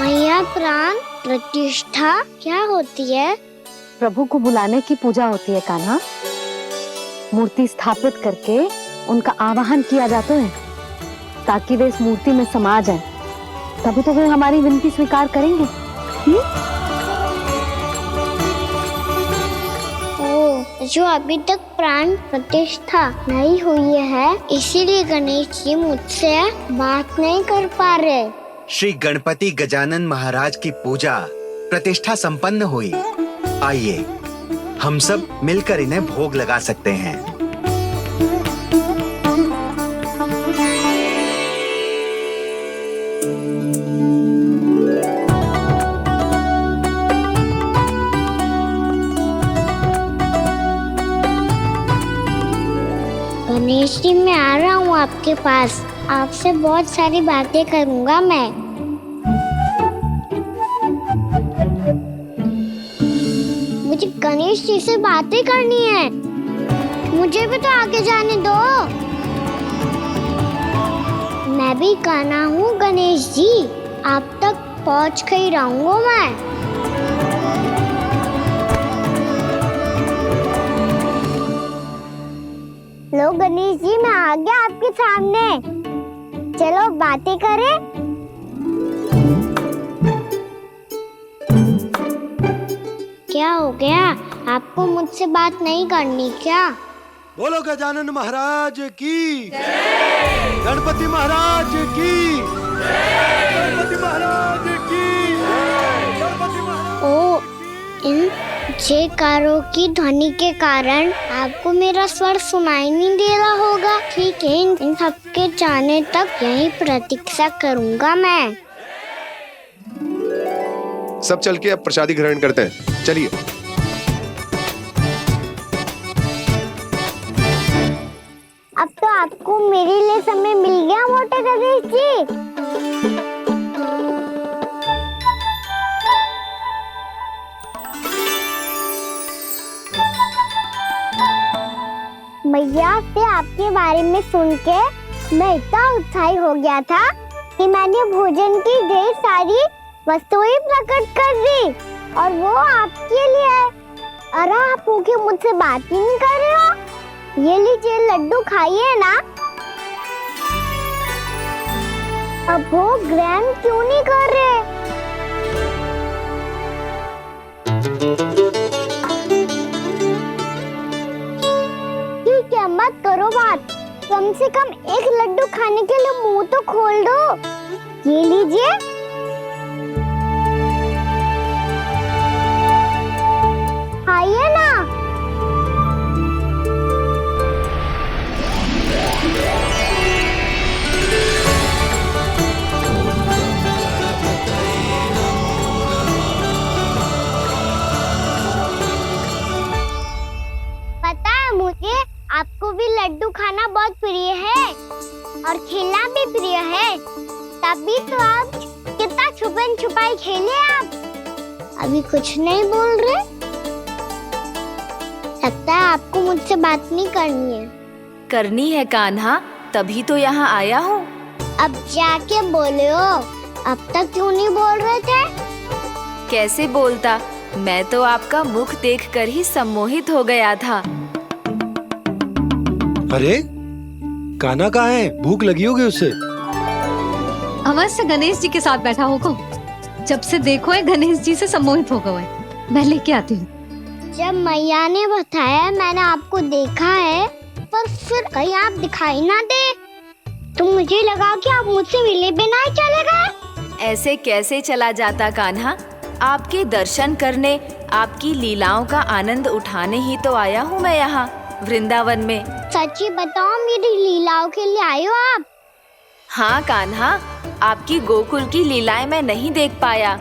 मैया, प्राण प्रतिष्ठा क्या होती है? प्रभु को बुलाने की पूजा होती है कान्हा। मूर्ति स्थापित करके उनका आवाहन किया जाता है ताकि वे इस मूर्ति में समा जाएं। तभी तो वे हमारी विनती स्वीकार करेंगे। जो अभी तक प्राण प्रतिष्ठा नहीं हुई है, इसीलिए गणेश जी मुझसे बात नहीं कर पा रहे। श्री गणपति गजानन महाराज की पूजा प्रतिष्ठा संपन्न हुई। आइए हम सब मिलकर इन्हें भोग लगा सकते हैं। गणेश जी, मैं आ रहा हूँ आपके पास। आपसे बहुत सारी बातें करूँगा मैं। मुझे गणेश जी से बातें करनी है। मुझे भी तो आगे जाने दो। मैं भी कान्हा हूँ गणेश जी। आप तक पहुँच कर ही रहूँगा मैं। लो गणेश जी, मैं आ गया आपके सामने। चलो बातें करें। क्या हो गया? आपको मुझसे बात नहीं करनी क्या? बोलो गजानन महाराज की, गणपति महाराज की, गणपति महाराज की, गणपति महाराज। ओ, इन जयकारों की ध्वनि के कारण आपको मेरा स्वर सुनाई नहीं दे रहा होगा। ठीक है, इन सबके जाने तक यही प्रतीक्षा करूंगा मैं। सब चल के अब प्रसादी ग्रहण करते हैं। चलिए। अब तो आपको मेरे लिए समय मिल गया मोटे गणेश जी। मैया से आपके बारे में सुन के मैं इतना उत्साही हो गया था कि मैंने भोजन की ढेर सारी वस्तुएं प्रकट कर दी, और वो आपके लिए। अरे आप भूखे मुझसे बात ही नहीं कर रहे हो। ये लीजिए लड्डू, खाइए ना। अब भोग ग्रहण क्यों नहीं कर रहे? ठीक है, मत करो बात। कम से कम एक लड्डू खाने के लिए मुंह तो खोल दो। ये लीजिए। खाइए ना। पता है मुझे, आपको भी लड्डू खाना बहुत प्रिय है और खेलना भी प्रिय है। तभी तो आप कितना छुपन छुपाई खेले। आप अभी कुछ नहीं बोल रहे। लगता है आपको मुझसे बात नहीं करनी है। करनी है कान्हा, तभी तो यहाँ आया हूँ। अब जाके बोलो। अब तक क्यों नहीं बोल रहे थे? कैसे बोलता, मैं तो आपका मुख देखकर ही सम्मोहित हो गया था। अरे कान्हा कहाँ है? भूख लगी होगी उसे। अवश्य गणेश जी के साथ बैठा होगा। जब से देखो है गणेश जी से सम्मोहित हो गए। मैं लेके आती हूँ। जब मैया ने बताया मैंने आपको देखा है, पर फिर कहीं आप दिखाई ना दे, तो मुझे लगा कि आप मुझसे मिले बिना ही चले गए। ऐसे कैसे चला जाता कान्हा? आपके दर्शन करने, आपकी लीलाओं का आनंद उठाने ही तो आया हूँ मैं यहाँ वृंदावन में। सच्ची बताओ, मेरी लीलाओं के लिए आए हो आप? हाँ कान्हा, आपकी गोकुल की लीलाएं मैं नहीं देख पाया,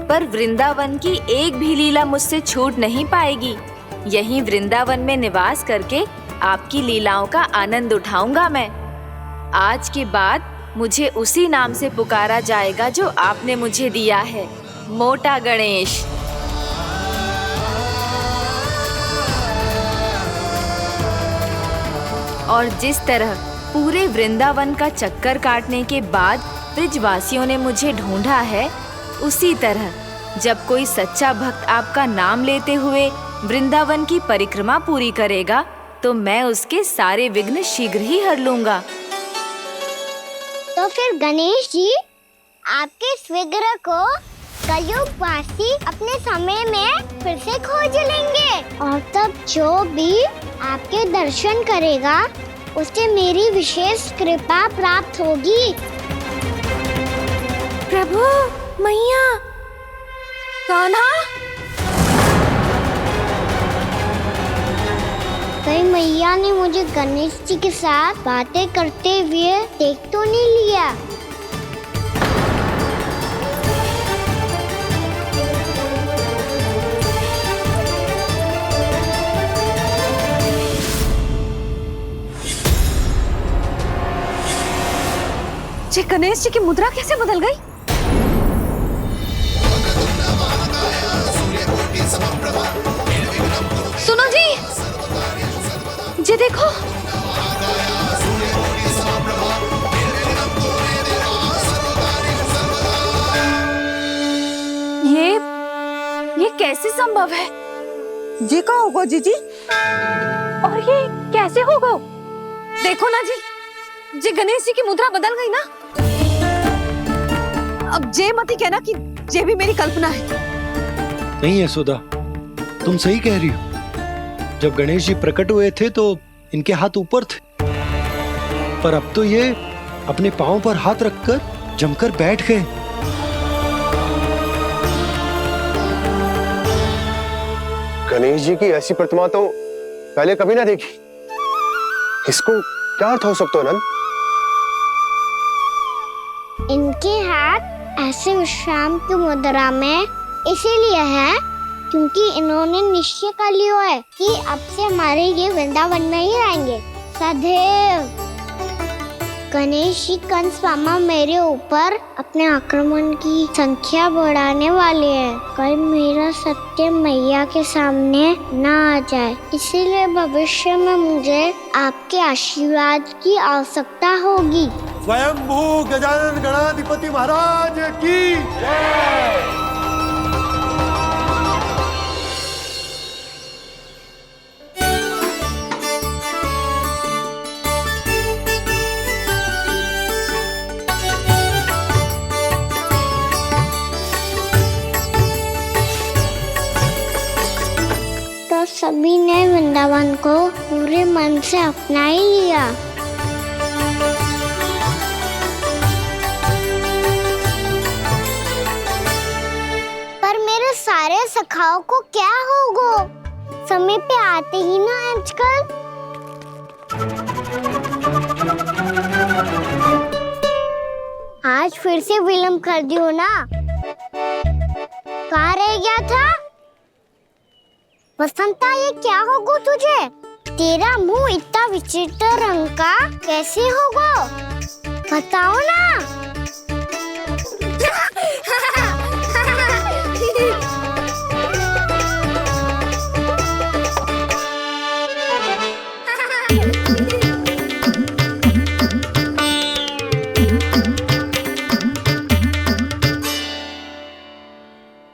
पर वृंदावन की एक भी लीला मुझसे छूट नहीं पाएगी। यहीं वृंदावन में निवास करके आपकी लीलाओं का आनंद उठाऊंगा मैं। आज के बाद मुझे उसी नाम से पुकारा जाएगा जो आपने मुझे दिया है, मोटा गणेश। और जिस तरह पूरे वृंदावन का चक्कर काटने के बाद ब्रिजवासियों ने मुझे ढूंढा है, उसी तरह जब कोई सच्चा भक्त आपका नाम लेते हुए वृंदावन की परिक्रमा पूरी करेगा, तो मैं उसके सारे विघ्न शीघ्र ही हर लूंगा। तो फिर गणेश जी, आपके इस विग्रह को कलयुगवासी अपने समय में फिर से खोज लेंगे, और तब जो भी आपके दर्शन करेगा उसे मेरी विशेष कृपा प्राप्त होगी। प्रभु, मैया, कान्हा, कहीं मैया ने मुझे गणेश जी के साथ बातें करते हुए देख तो नहीं लिया। ये गणेश जी की मुद्रा कैसे बदल गई? सुनो जी, ये देखो। ये कैसे संभव है? जी का होगा जीजी? और ये कैसे होगा? देखो ना जी, जी गणेश जी की मुद्रा बदल गई ना। अब जे मती कहना कि ये भी मेरी कल्पना है। नहीं यशोदा, तुम सही कह रही हो। जब गणेश जी प्रकट हुए थे तो इनके हाथ ऊपर थे, पर अब तो ये अपने पांव पर हाथ रखकर जमकर बैठ गए। गणेश जी की ऐसी प्रतिमा तो पहले कभी ना देखी। इसको क्या अर्थ हो सकता है नंद? इनके हाथ ऐसे विश्राम की मुद्रा में इसीलिए है क्योंकि इन्होंने निश्चय कर लिया है कि अब से हमारे ये वृंदावन में ही रहेंगे सदैव। गणेश जी कंस मामा मेरे ऊपर अपने आक्रमण की संख्या बढ़ाने वाले हैं। कल मेरा सत्य मैया के सामने ना आ जाए, इसीलिए भविष्य में मुझे आपके आशीर्वाद की आवश्यकता होगी। स्वयंभू गजानन गणाधिपति महाराज की जय। तो सभी ने वृंदावन को पूरे मन से अपना ही लिया। पर मेरे सारे सखाओं को क्या होगा? समय पे आते ही ना आजकल। आज फिर से विलंब कर दियो ना। कहाँ रह गया था? वसंता, ये क्या होगा तुझे? तेरा मुंह इतना विचित्र रंग का कैसे होगा? बताओ ना।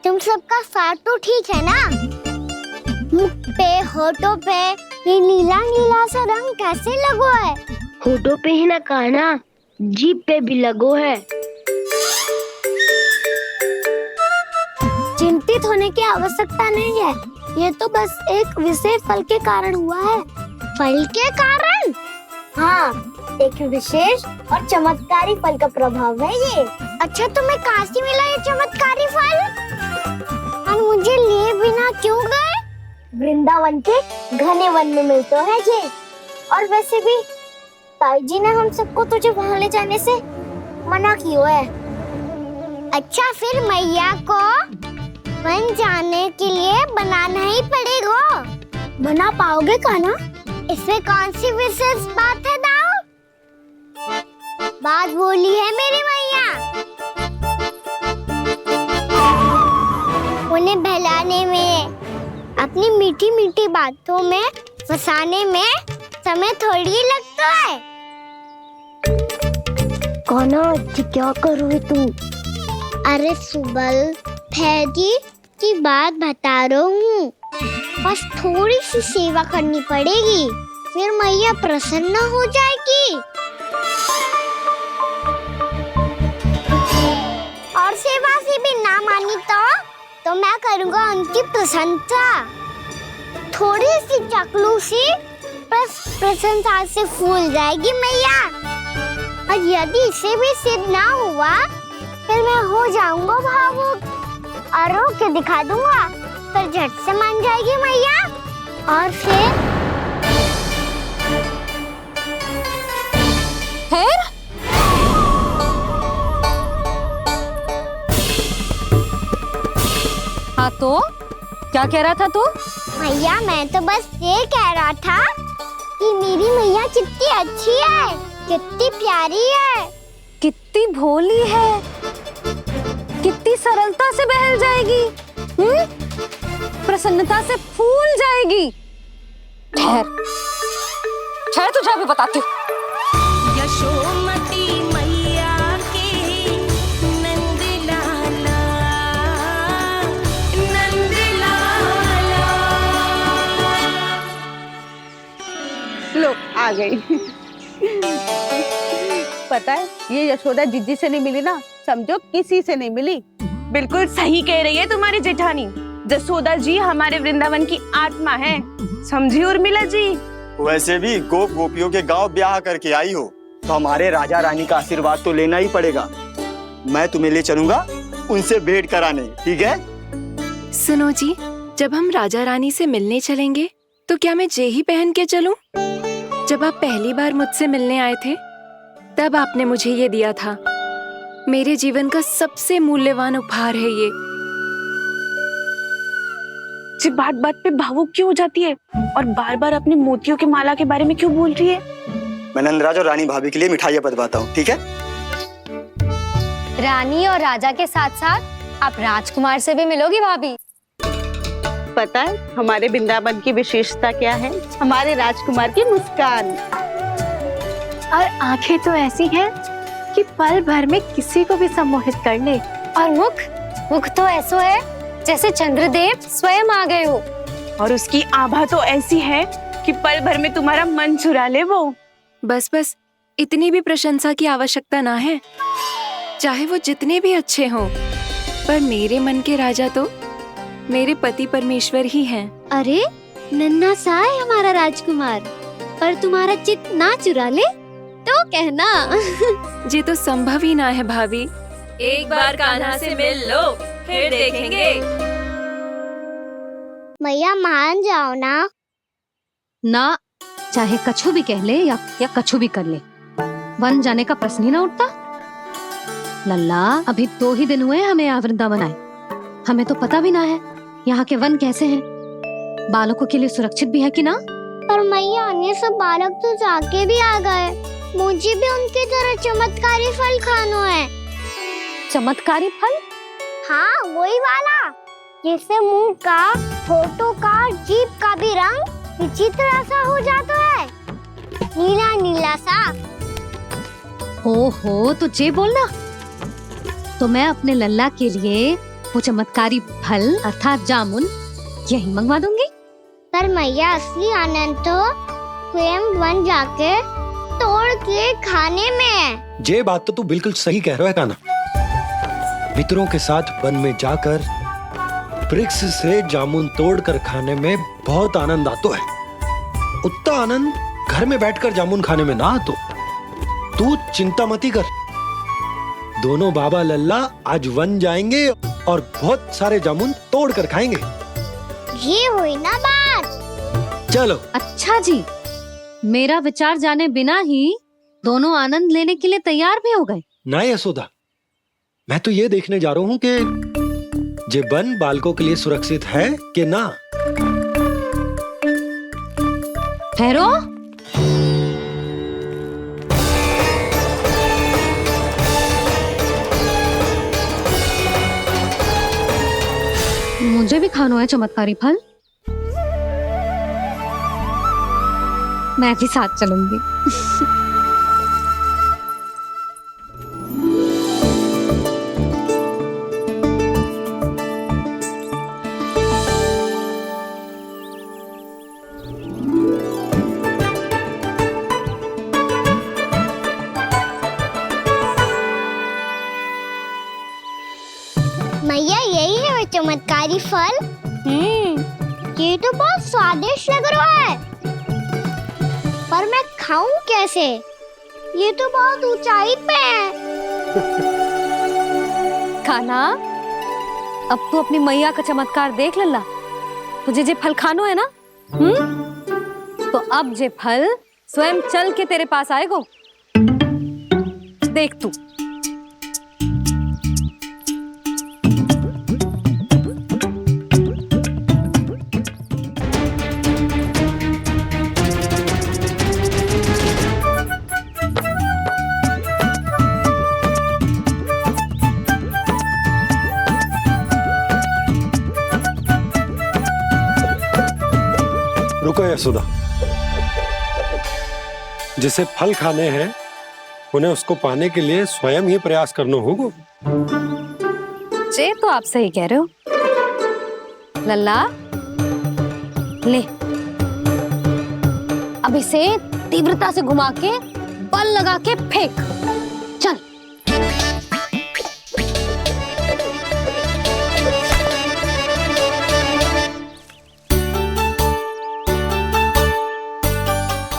तुम सबका स्वाद तो ठीक है ना? मुख पे, होठों पे ये नीला नीला सा रंग कैसे लगो है? होठों पे ही ना कान्हा, जीभ पे भी लगो है। चिंतित होने की आवश्यकता नहीं है, ये तो बस एक विशेष फल के कारण हुआ है। फल के कारण? हाँ, एक विशेष और चमत्कारी फल का प्रभाव है ये। अच्छा, तुम्हें कहाँ से मिला ये चमत्कारी फल? और मुझे लिए बिना क्यों गए? वृंदावन के घने वन में मिलते हैं ये। और वैसे भी ताई जी ने हम सबको तुझे वहाँ ले जाने से मना किया है। अच्छा, फिर मैया को वन जाने के लिए बनाना ही पड़ेगा। बना पाओगे कान्हा? इसमें कौन सी विशेष बात है दाऊ? बात बोली है मेरी मैया। उन्हें बहलाने में, अपनी मीठी मीठी बातों में फंसाने में समय थोड़ी लगता है। कान्हा, क्या कर रही तू? अरे सुबल, फैजी की बात बता रहा हूँ। बस थोड़ी सी सेवा करनी पड़ेगी, फिर मैया प्रसन्न हो जाएगी। और सेवा से भी ना मानी तो मैं करूँगा उनकी प्रशंसा। थोड़ी सी चकलूसी पर बस प्रसन्नता से फूल जाएगी मैया। और यदि इसे भी सिद्ध ना हुआ फिर मैं हो जाऊंगा भावुक और रो के दिखा दूंगा, फिर झट से मान जाएगी मैया। और फिर हाँ तो क्या कह रहा था तू? मैया मैं तो बस ये कह रहा था कि मेरी मैया कितनी अच्छी है, कितनी प्यारी है, कितनी भोली है, कितनी सरलता से बहल जाएगी, प्रसन्नता से फूल जाएगी। ठहर ठहर, तुझे अभी बताती हूँ। यशोमती मैया के नंद लाला, नंद लाला। लो आ गई। पता है ये यशोदा जिज्जी से नहीं मिली ना, समझो किसी से नहीं मिली। बिल्कुल सही कह रही है तुम्हारी जेठानी। जसोदा जी हमारे वृंदावन की आत्मा है, समझी उर्मिला जी। वैसे भी गोप गोपियों के गांव ब्याह करके आई हो तो हमारे राजा रानी का आशीर्वाद तो लेना ही पड़ेगा। मैं तुम्हें ले चलूंगा उनसे भेंट कराने, ठीक है? सुनो जी, जब हम राजा रानी से मिलने चलेंगे तो क्या मैं जे ही पहन के चलूं? जब आप पहली बार मुझसे मिलने आए थे तब आपने मुझे ये दिया था। मेरे जीवन का सबसे मूल्यवान उपहार है ये। जी बात बात पे भावुक क्यों हो जाती है और बार बार अपने मोतियों के माला के बारे में क्यों बोल रही है? मैं नंदराज और रानी भाभी के लिए मिठाइयाँ बंटवाता हूँ, ठीक है? रानी और राजा के साथ साथ आप राजकुमार से भी मिलोगी भाभी। पता है हमारे वृंदावन की विशेषता क्या है? हमारे राजकुमार की मुस्कान और आंखें तो ऐसी हैं कि पल भर में किसी को भी सम्मोहित कर ले। और मुख तो ऐसा है जैसे चंद्रदेव स्वयं आ गए हो। और उसकी आभा तो ऐसी है कि पल भर में तुम्हारा मन चुरा ले वो। बस बस, इतनी भी प्रशंसा की आवश्यकता ना है। चाहे वो जितने भी अच्छे हों, पर मेरे मन के राजा तो मेरे पति परमेश्वर ही हैं। अरे नन्हा सा है हमारा राजकुमार, पर तुम्हारा चित्त ना चुरा ले तो कहना। ये तो संभव ही ना है भाभी। एक बार कान्हा से मिल लो, फिर देखेंगे। मैया मान जाओ ना। चाहे कछु भी कह ले या कछु भी कर ले, वन जाने का प्रश्न ही ना उठता। लल्ला, अभी 2 ही दिन हुए हमें यहाँ वृंदावन आए, हमें तो पता भी ना है यहाँ के वन कैसे हैं, बालकों के लिए सुरक्षित भी है कि ना। पर मैया अन्य सब बालक तो जाके भी आ गए, मुझे भी उनकी तरह चमत्कारी फल खाना है। चमत्कारी फल? हाँ वही वाला, जिससे मुंह का, होठों का, जीभ का भी रंग विचित्र सा हो जाता है, नीला नीला सा। हो तो जे बोलना। तो मैं अपने लल्ला के लिए वो चमत्कारी फल अर्थात जामुन यही मंगवा दूंगी। पर मैया असली आनंद तो स्वयं वन जाके तोड़ के खाने में है। ये बात तो तू बिल्कुल सही कह रहा है कान्हा। मित्रों के साथ वन में जाकर वृक्ष से जामुन तोड़कर खाने में बहुत आनंद आता है। उतना आनंद घर में बैठकर जामुन खाने में ना आतो। तू चिंता मती कर, दोनों बाबा लल्ला आज वन जाएंगे और बहुत सारे जामुन तोड़कर खाएंगे। ये हुई ना बात। चलो। अच्छा जी, मेरा विचार जाने बिना ही दोनों आनंद लेने के लिए तैयार भी हो गए। ना यशोदा, मैं तो ये देखने जा रहा हूँ कि जे वन बालकों के लिए सुरक्षित है कि ना। ठहरो। मुझे भी खाना है चमत्कारी फल, मैं भी साथ चलूंगी। मैया यही है वो चमत्कारी फल। ये तो बहुत स्वादिष्ट लग रहा है। खाऊं कैसे? ये तो बहुत ऊंचाई पे है। कान्हा, अब तू अपनी मैया का चमत्कार देख लल्ला। तुझे जे फल खानो है ना, तो अब जे फल स्वयं चल के तेरे पास आएगो। देख तू। रुको यशोदा, जिसे फल खाने हैं उन्हें उसको पाने के लिए स्वयं ही प्रयास करना होगा। जे तो आप सही कह रहे हो लल्ला। ले, अब इसे तीव्रता से घुमा के बल लगा के फेंक। चल।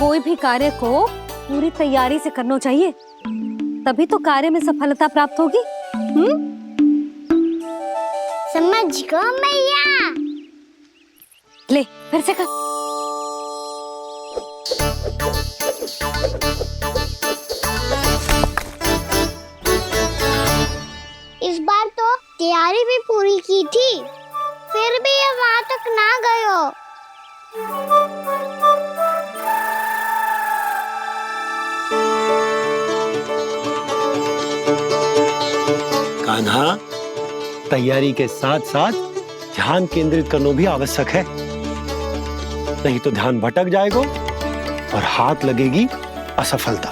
कोई भी कार्य को पूरी तैयारी से करना चाहिए, तभी तो कार्य में सफलता प्राप्त होगी। समझ गो मैया। ले, फिर से कर। इस बार तो तैयारी भी पूरी की थी, फिर भी ये वहां तक ना गए हो। कान्हा, तैयारी के साथ साथ ध्यान केंद्रित करना भी आवश्यक है, नहीं तो ध्यान भटक जाएगा और हाथ लगेगी असफलता।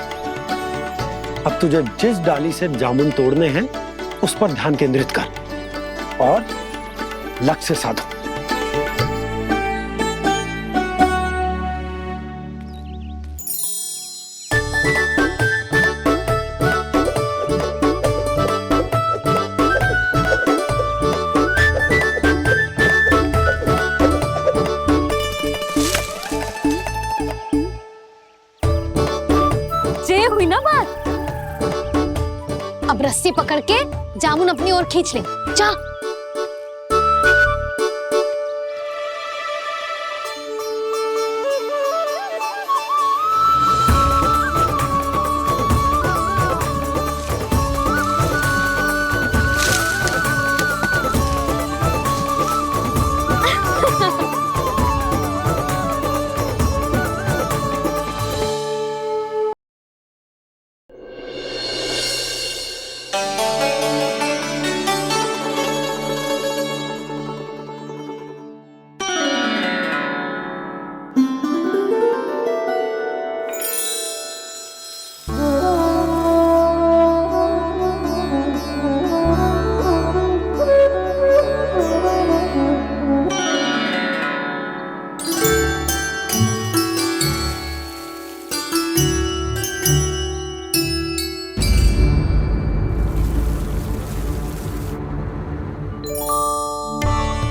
अब तुझे जिस डाली से जामुन तोड़ने हैं उस पर ध्यान केंद्रित कर और लक्ष्य साधो। हुई ना बात। अब रस्सी पकड़ के जामुन अपनी ओर खींच ले। जा।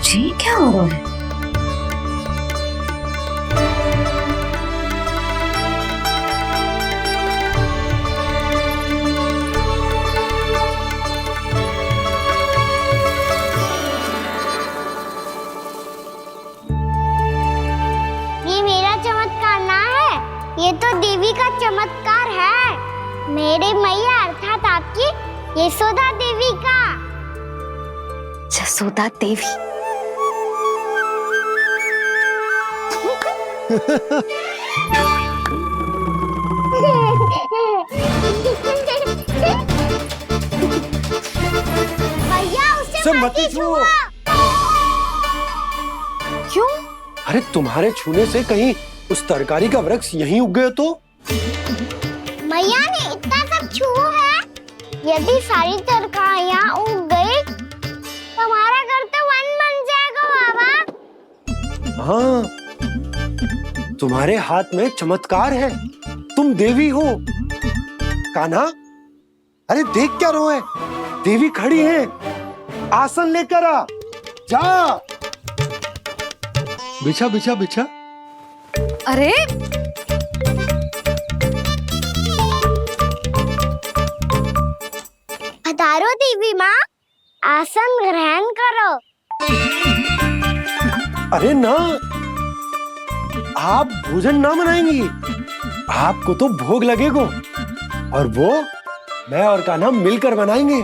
जी क्या हो रहा है? ये मेरा चमत्कार ना है, ये तो देवी का चमत्कार है। मेरे मैया अर्थात आपकी यशोदा देवी का। यशोदा देवी। भैया उसे मत छुओ। क्यों? अरे तुम्हारे छूने से कहीं उस तरकारी का वृक्ष यहीं उग गए तो? मैया ने इतना सब छुआ है, यदि सारी तरकारियां उग गई तो हमारा घर तो वन बन जाएगा बाबा। हाँ, तुम्हारे हाथ में चमत्कार है, तुम देवी हो। कान्हा, अरे देख क्या रहो है, देवी खड़ी है, आसन लेकर आ, जा। बिछा बिछा बिछा। अरे आसन ग्रहण करो। अरे ना, आप भोजन ना बनाएंगी, आपको तो भोग लगेगा और वो मैं और कान्हा मिलकर बनाएंगे।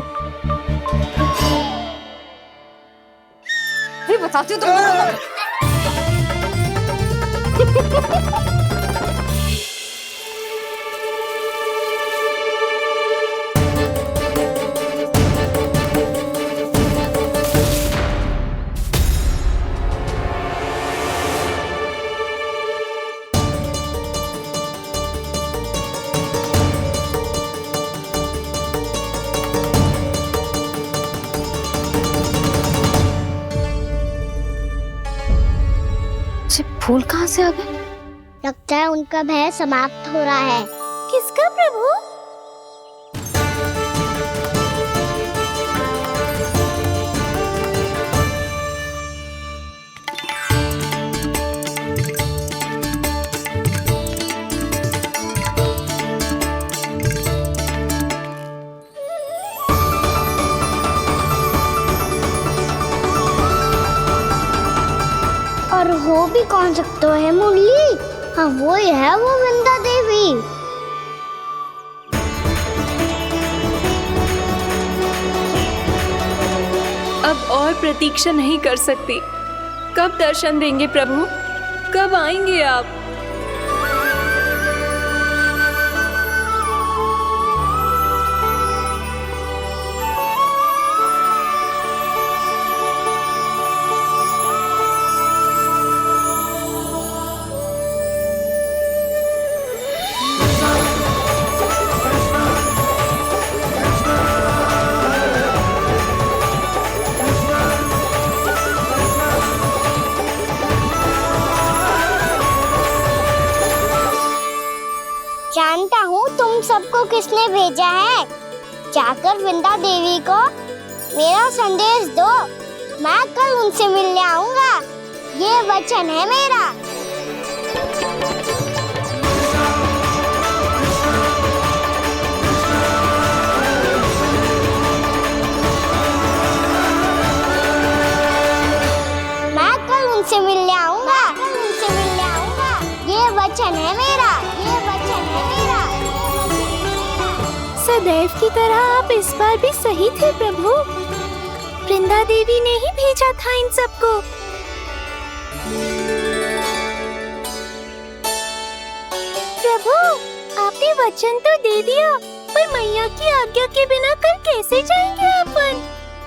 भी बताती हूँ तुमको। फूल कहाँ से आ गए? लगता है उनका भय समाप्त हो रहा है। किसका प्रभु? और हो भी कौन सकता है मुरली? हाँ वो ही है, वो वृंदा देवी। अब और प्रतीक्षा नहीं कर सकती। कब दर्शन देंगे प्रभु? कब आएंगे आप? जानता हूँ तुम सबको किसने भेजा है। जाकर वृंदा देवी को मेरा संदेश दो, मैं कल उनसे मिलने आऊंगा। ये वचन है मेरा। मैं कल उनसे मिलने आऊंगा। ये वचन है मेरा। सदैव की तरह आप इस बार भी सही थे प्रभु। वृंदा देवी ने ही भेजा था इन सबको। प्रभु, आपने वचन तो दे दिया, पर मैया की आज्ञा के बिना कल कैसे जाएंगे अपन?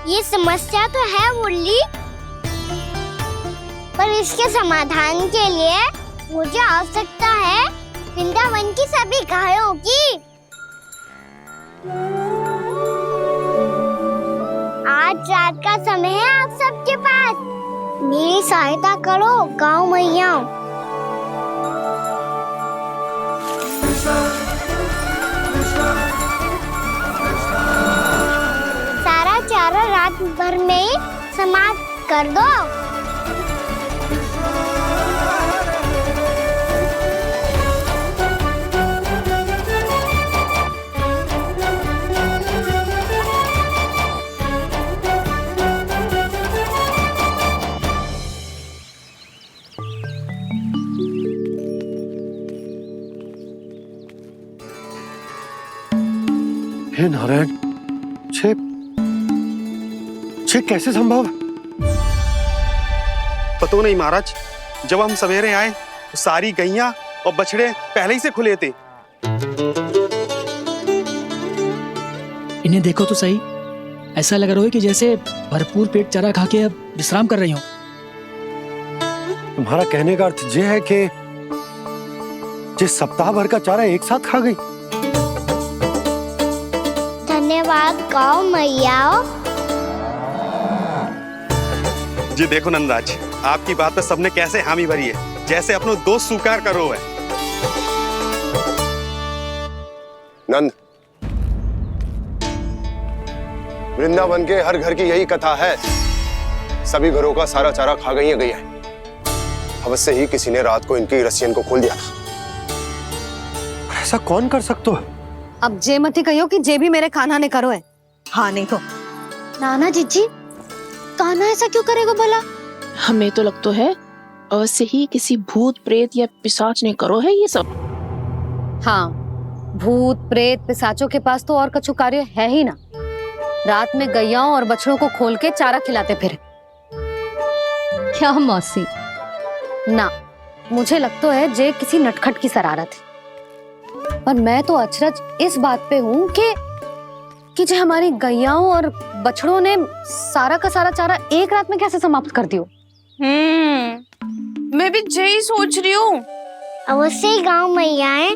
ये समस्या तो है मुरली, पर इसके समाधान के लिए मुझे आवश्यकता है वृंदावन की सभी गायों की। आज रात का समय है आप सबके पास। मेरी सहायता करो गाँव मैया। सारा चारा रात भर में समाप्त कर दो। हे नारायण, छे कैसे संभव? पता नहीं महाराज, जब हम सवेरे आए तो सारी गैया और बछड़े पहले ही से खुले थे। इन्हें देखो तो सही, ऐसा लग रहा है कि जैसे भरपूर पेट चारा खा के अब विश्राम कर रही हो। तुम्हारा कहने का अर्थ यह है कि जिस सप्ताह भर का चारा एक साथ खा गई। धन्यवाद गाँव मैया। जी देखो नंदराज, आपकी बात पे सबने कैसे हामी भरी है, जैसे अपनो दोस्त स्वीकार करो है। नंद, वृंदावन के हर घर की यही कथा है। सभी घरों का सारा चारा खा गई है। अवश्य ही किसी ने रात को इनकी रस्सियन को खोल दिया था। ऐसा कौन कर सकता है? अब जे मत ही कहियो कि जे भी मेरे कान्हा ने करो है। हाँ नहीं तो नाना जीजी, कान्हा ऐसा क्यों करेगा भला? हमें तो लगता है अवश्य ही किसी भूत प्रेत या पिशाच ने करो है ये सब। हाँ, भूत प्रेत पिशाचों के पास तो और कछु कार्य है ही ना। रात में गैयाओं और बछड़ों को खोल के चारा खिलाते फिर। क्या मौसी? ना, मुझे लगता है जे किसी नटखट की शरारत है। पर मैं तो अचरज इस बात पे हूँ कि जो हमारी गैयाओं और बछड़ों ने सारा का सारा चारा एक रात में कैसे समाप्त कर दियो। मैं भी यही सोच रही हूँ। अवश्य ही गाँव मैयाएं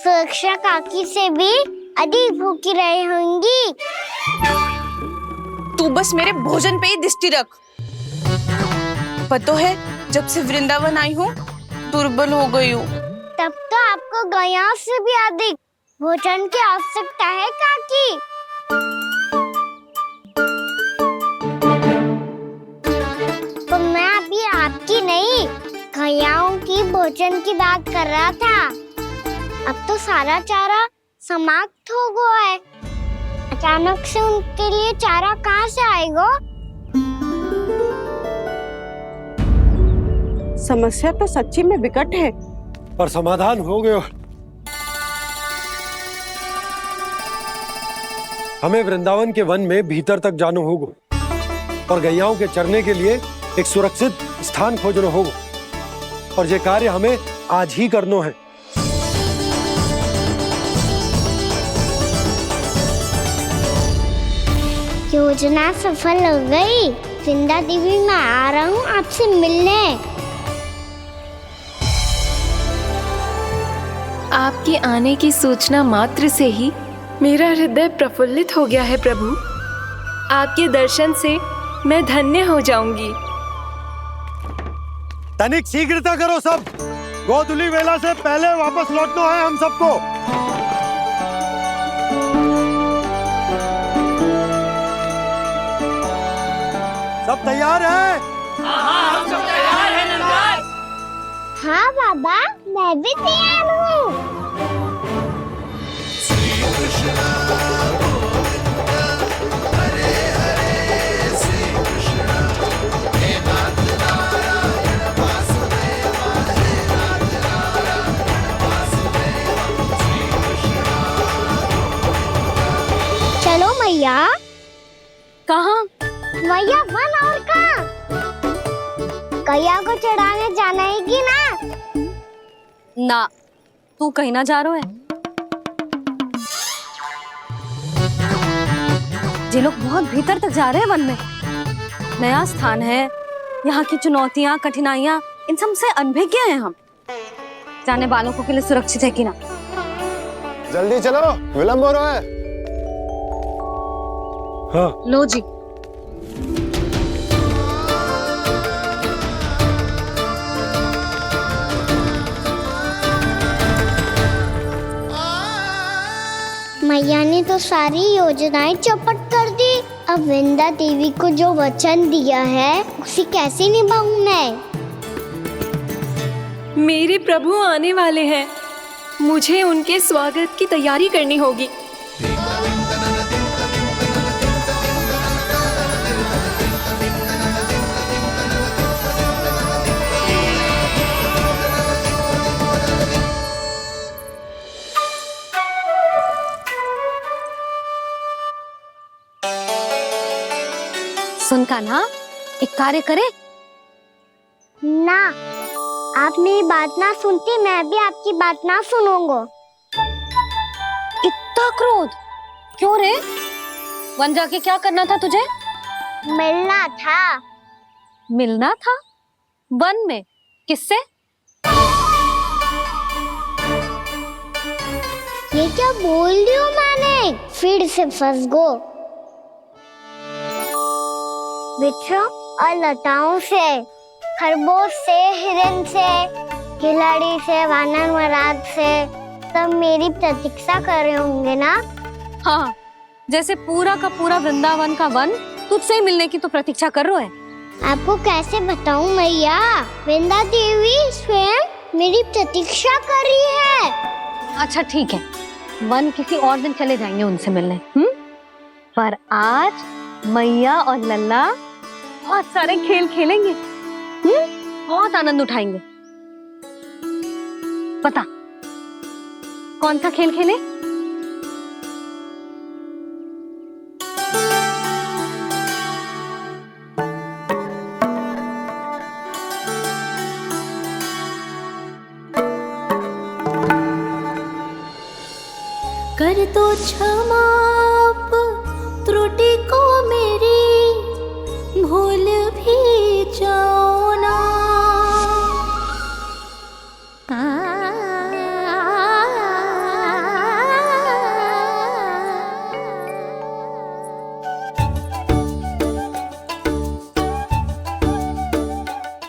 सुरक्षा काकी से भी अधिक भूखी रही होंगी। तू बस मेरे भोजन पे ही दृष्टि रख। पता है जब से वृंदावन आई हूँ दुर्बल हो गई हूँ। तब तो आपको गैयाओं से भी अधिक भोजन की आवश्यकता है काकी। तो मैं अभी आपकी नहीं गैयाओं की भोजन की बात कर रहा था। अब तो सारा चारा समाप्त हो गया है। अचानक से उनके लिए चारा कहाँ से आएगा? समस्या तो सच्ची में विकट है, पर समाधान हो गयो। हमें वृंदावन के वन में भीतर तक जाना होगा और गैयाओं के चरने के लिए एक सुरक्षित स्थान खोजना होगा, और ये कार्य हमें आज ही करना है। योजना सफल हो गई। वृंदा देवी, मैं आ रहा हूँ आपसे मिलने। आपके आने की सूचना मात्र से ही मेरा हृदय प्रफुल्लित हो गया है प्रभु। आपके दर्शन से मैं धन्य हो जाऊंगी। तनिक शीघ्रता करो सब, गोधूली वेला से पहले वापस लौटना है हम सबको। सब तैयार है? हाँ, हम सब तैयार हैं नंदराज। हाँ बाबा, मैं भी तैयार हूँ। चलो मैया। कहाँ? मैया वन और कहाँ? गैया को चढ़ाने जाना है कि ना? ना, तू कहीं ना जा रहा है। ये लोग बहुत भीतर तक जा रहे हैं वन में। नया स्थान है, यहाँ की चुनौतियाँ कठिनाइयाँ इन सब से अनभिज्ञ हैं हम। जाने वालों के लिए सुरक्षित है कि ना? जल्दी चलो, विलंब हो रहा है। हाँ। लो जी। मैया ने तो सारी योजनाएं चौपट कर दी। अब वृंदा देवी को जो वचन दिया है उसे कैसे निभाऊं मैं? मेरे प्रभु आने वाले हैं, मुझे उनके स्वागत की तैयारी करनी होगी। सुन कान्हा, एक कार्य करे ना, आप मेरी बात ना सुनती, मैं भी आपकी बात ना सुनूंगा। इतना क्रोध क्यों रे? वन जाके क्या करना था तुझे? मिलना था। मिलना था? वन में? किससे? ये क्या बोल रही हूँ मैंने? फिर से फंस गो। बिच्छू और लताओं से, खरगोश से, हिरन से, खिलाड़ी से, वानर महाराज से, सब मेरी प्रतीक्षा कर रहे होंगे ना? हाँ, जैसे पूरा का पूरा वृंदावन का वन तुझसे ही मिलने की तो प्रतीक्षा कर रहा है। आपको कैसे बताऊं मैया? वृंदा देवी स्वयं मेरी प्रतीक्षा कर रही है। अच्छा ठीक है, वन किसी और दिन चले जाएंगे उनसे मिलने। पर आज मैया और लल्ला बहुत सारे खेल खेलेंगे। बहुत आनंद उठाएंगे। बता कौन सा खेल खेले? कर दो क्षमा त्रुटि को मेरी, भूल भी जाओ ना।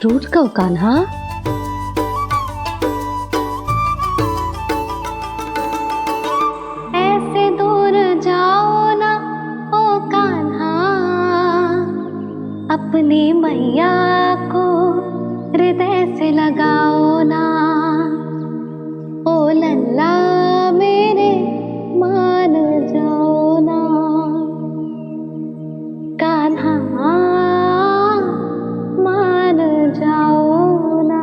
रूठ कब कान्हा? ऐसे दूर जाओ ना ओ कान्हा, अपनी मैया को हृदय से लगाओ ना। ओ लल्ला मेरे मान जाओ ना, कान्हा मान जाओ ना।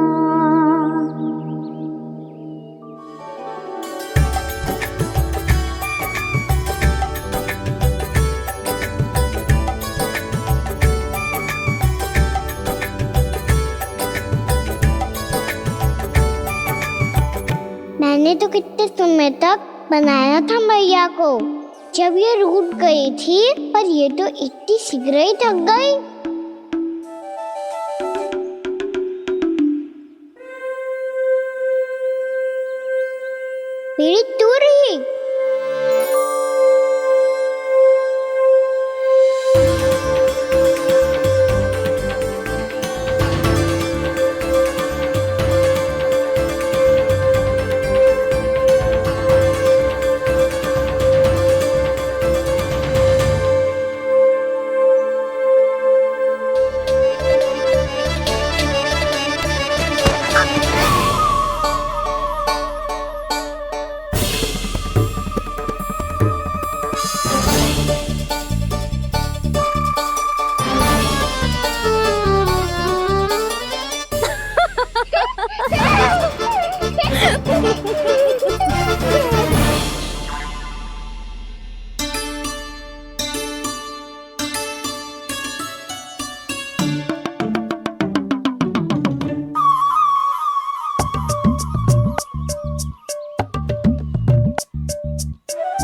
मैंने तो कितने समय तक बनाया था मैया को, जब ये रूठ गई थी, पर ये तो इतनी शीघ्र ही थक गई। मेरी दूर ही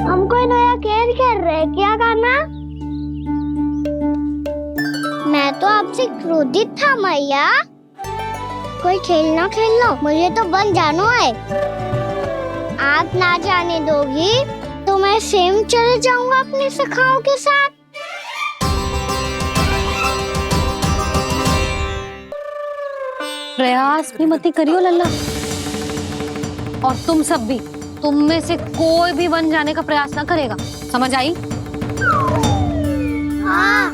हम कोई नया खेल खेल रहे क्या करना? मैं तो आपसे क्रोधित था मैया। कोई खेलना खेल लो, मुझे तो बन जाना है। आप ना जाने दोगी तो मैं स्वयं चले जाऊंगा अपने सखाओं के साथ। प्रयास भी मत करियो लल्ला, और तुम सब भी, तुम में से कोई भी वन जाने का प्रयास ना करेगा, समझ आई? हाँ।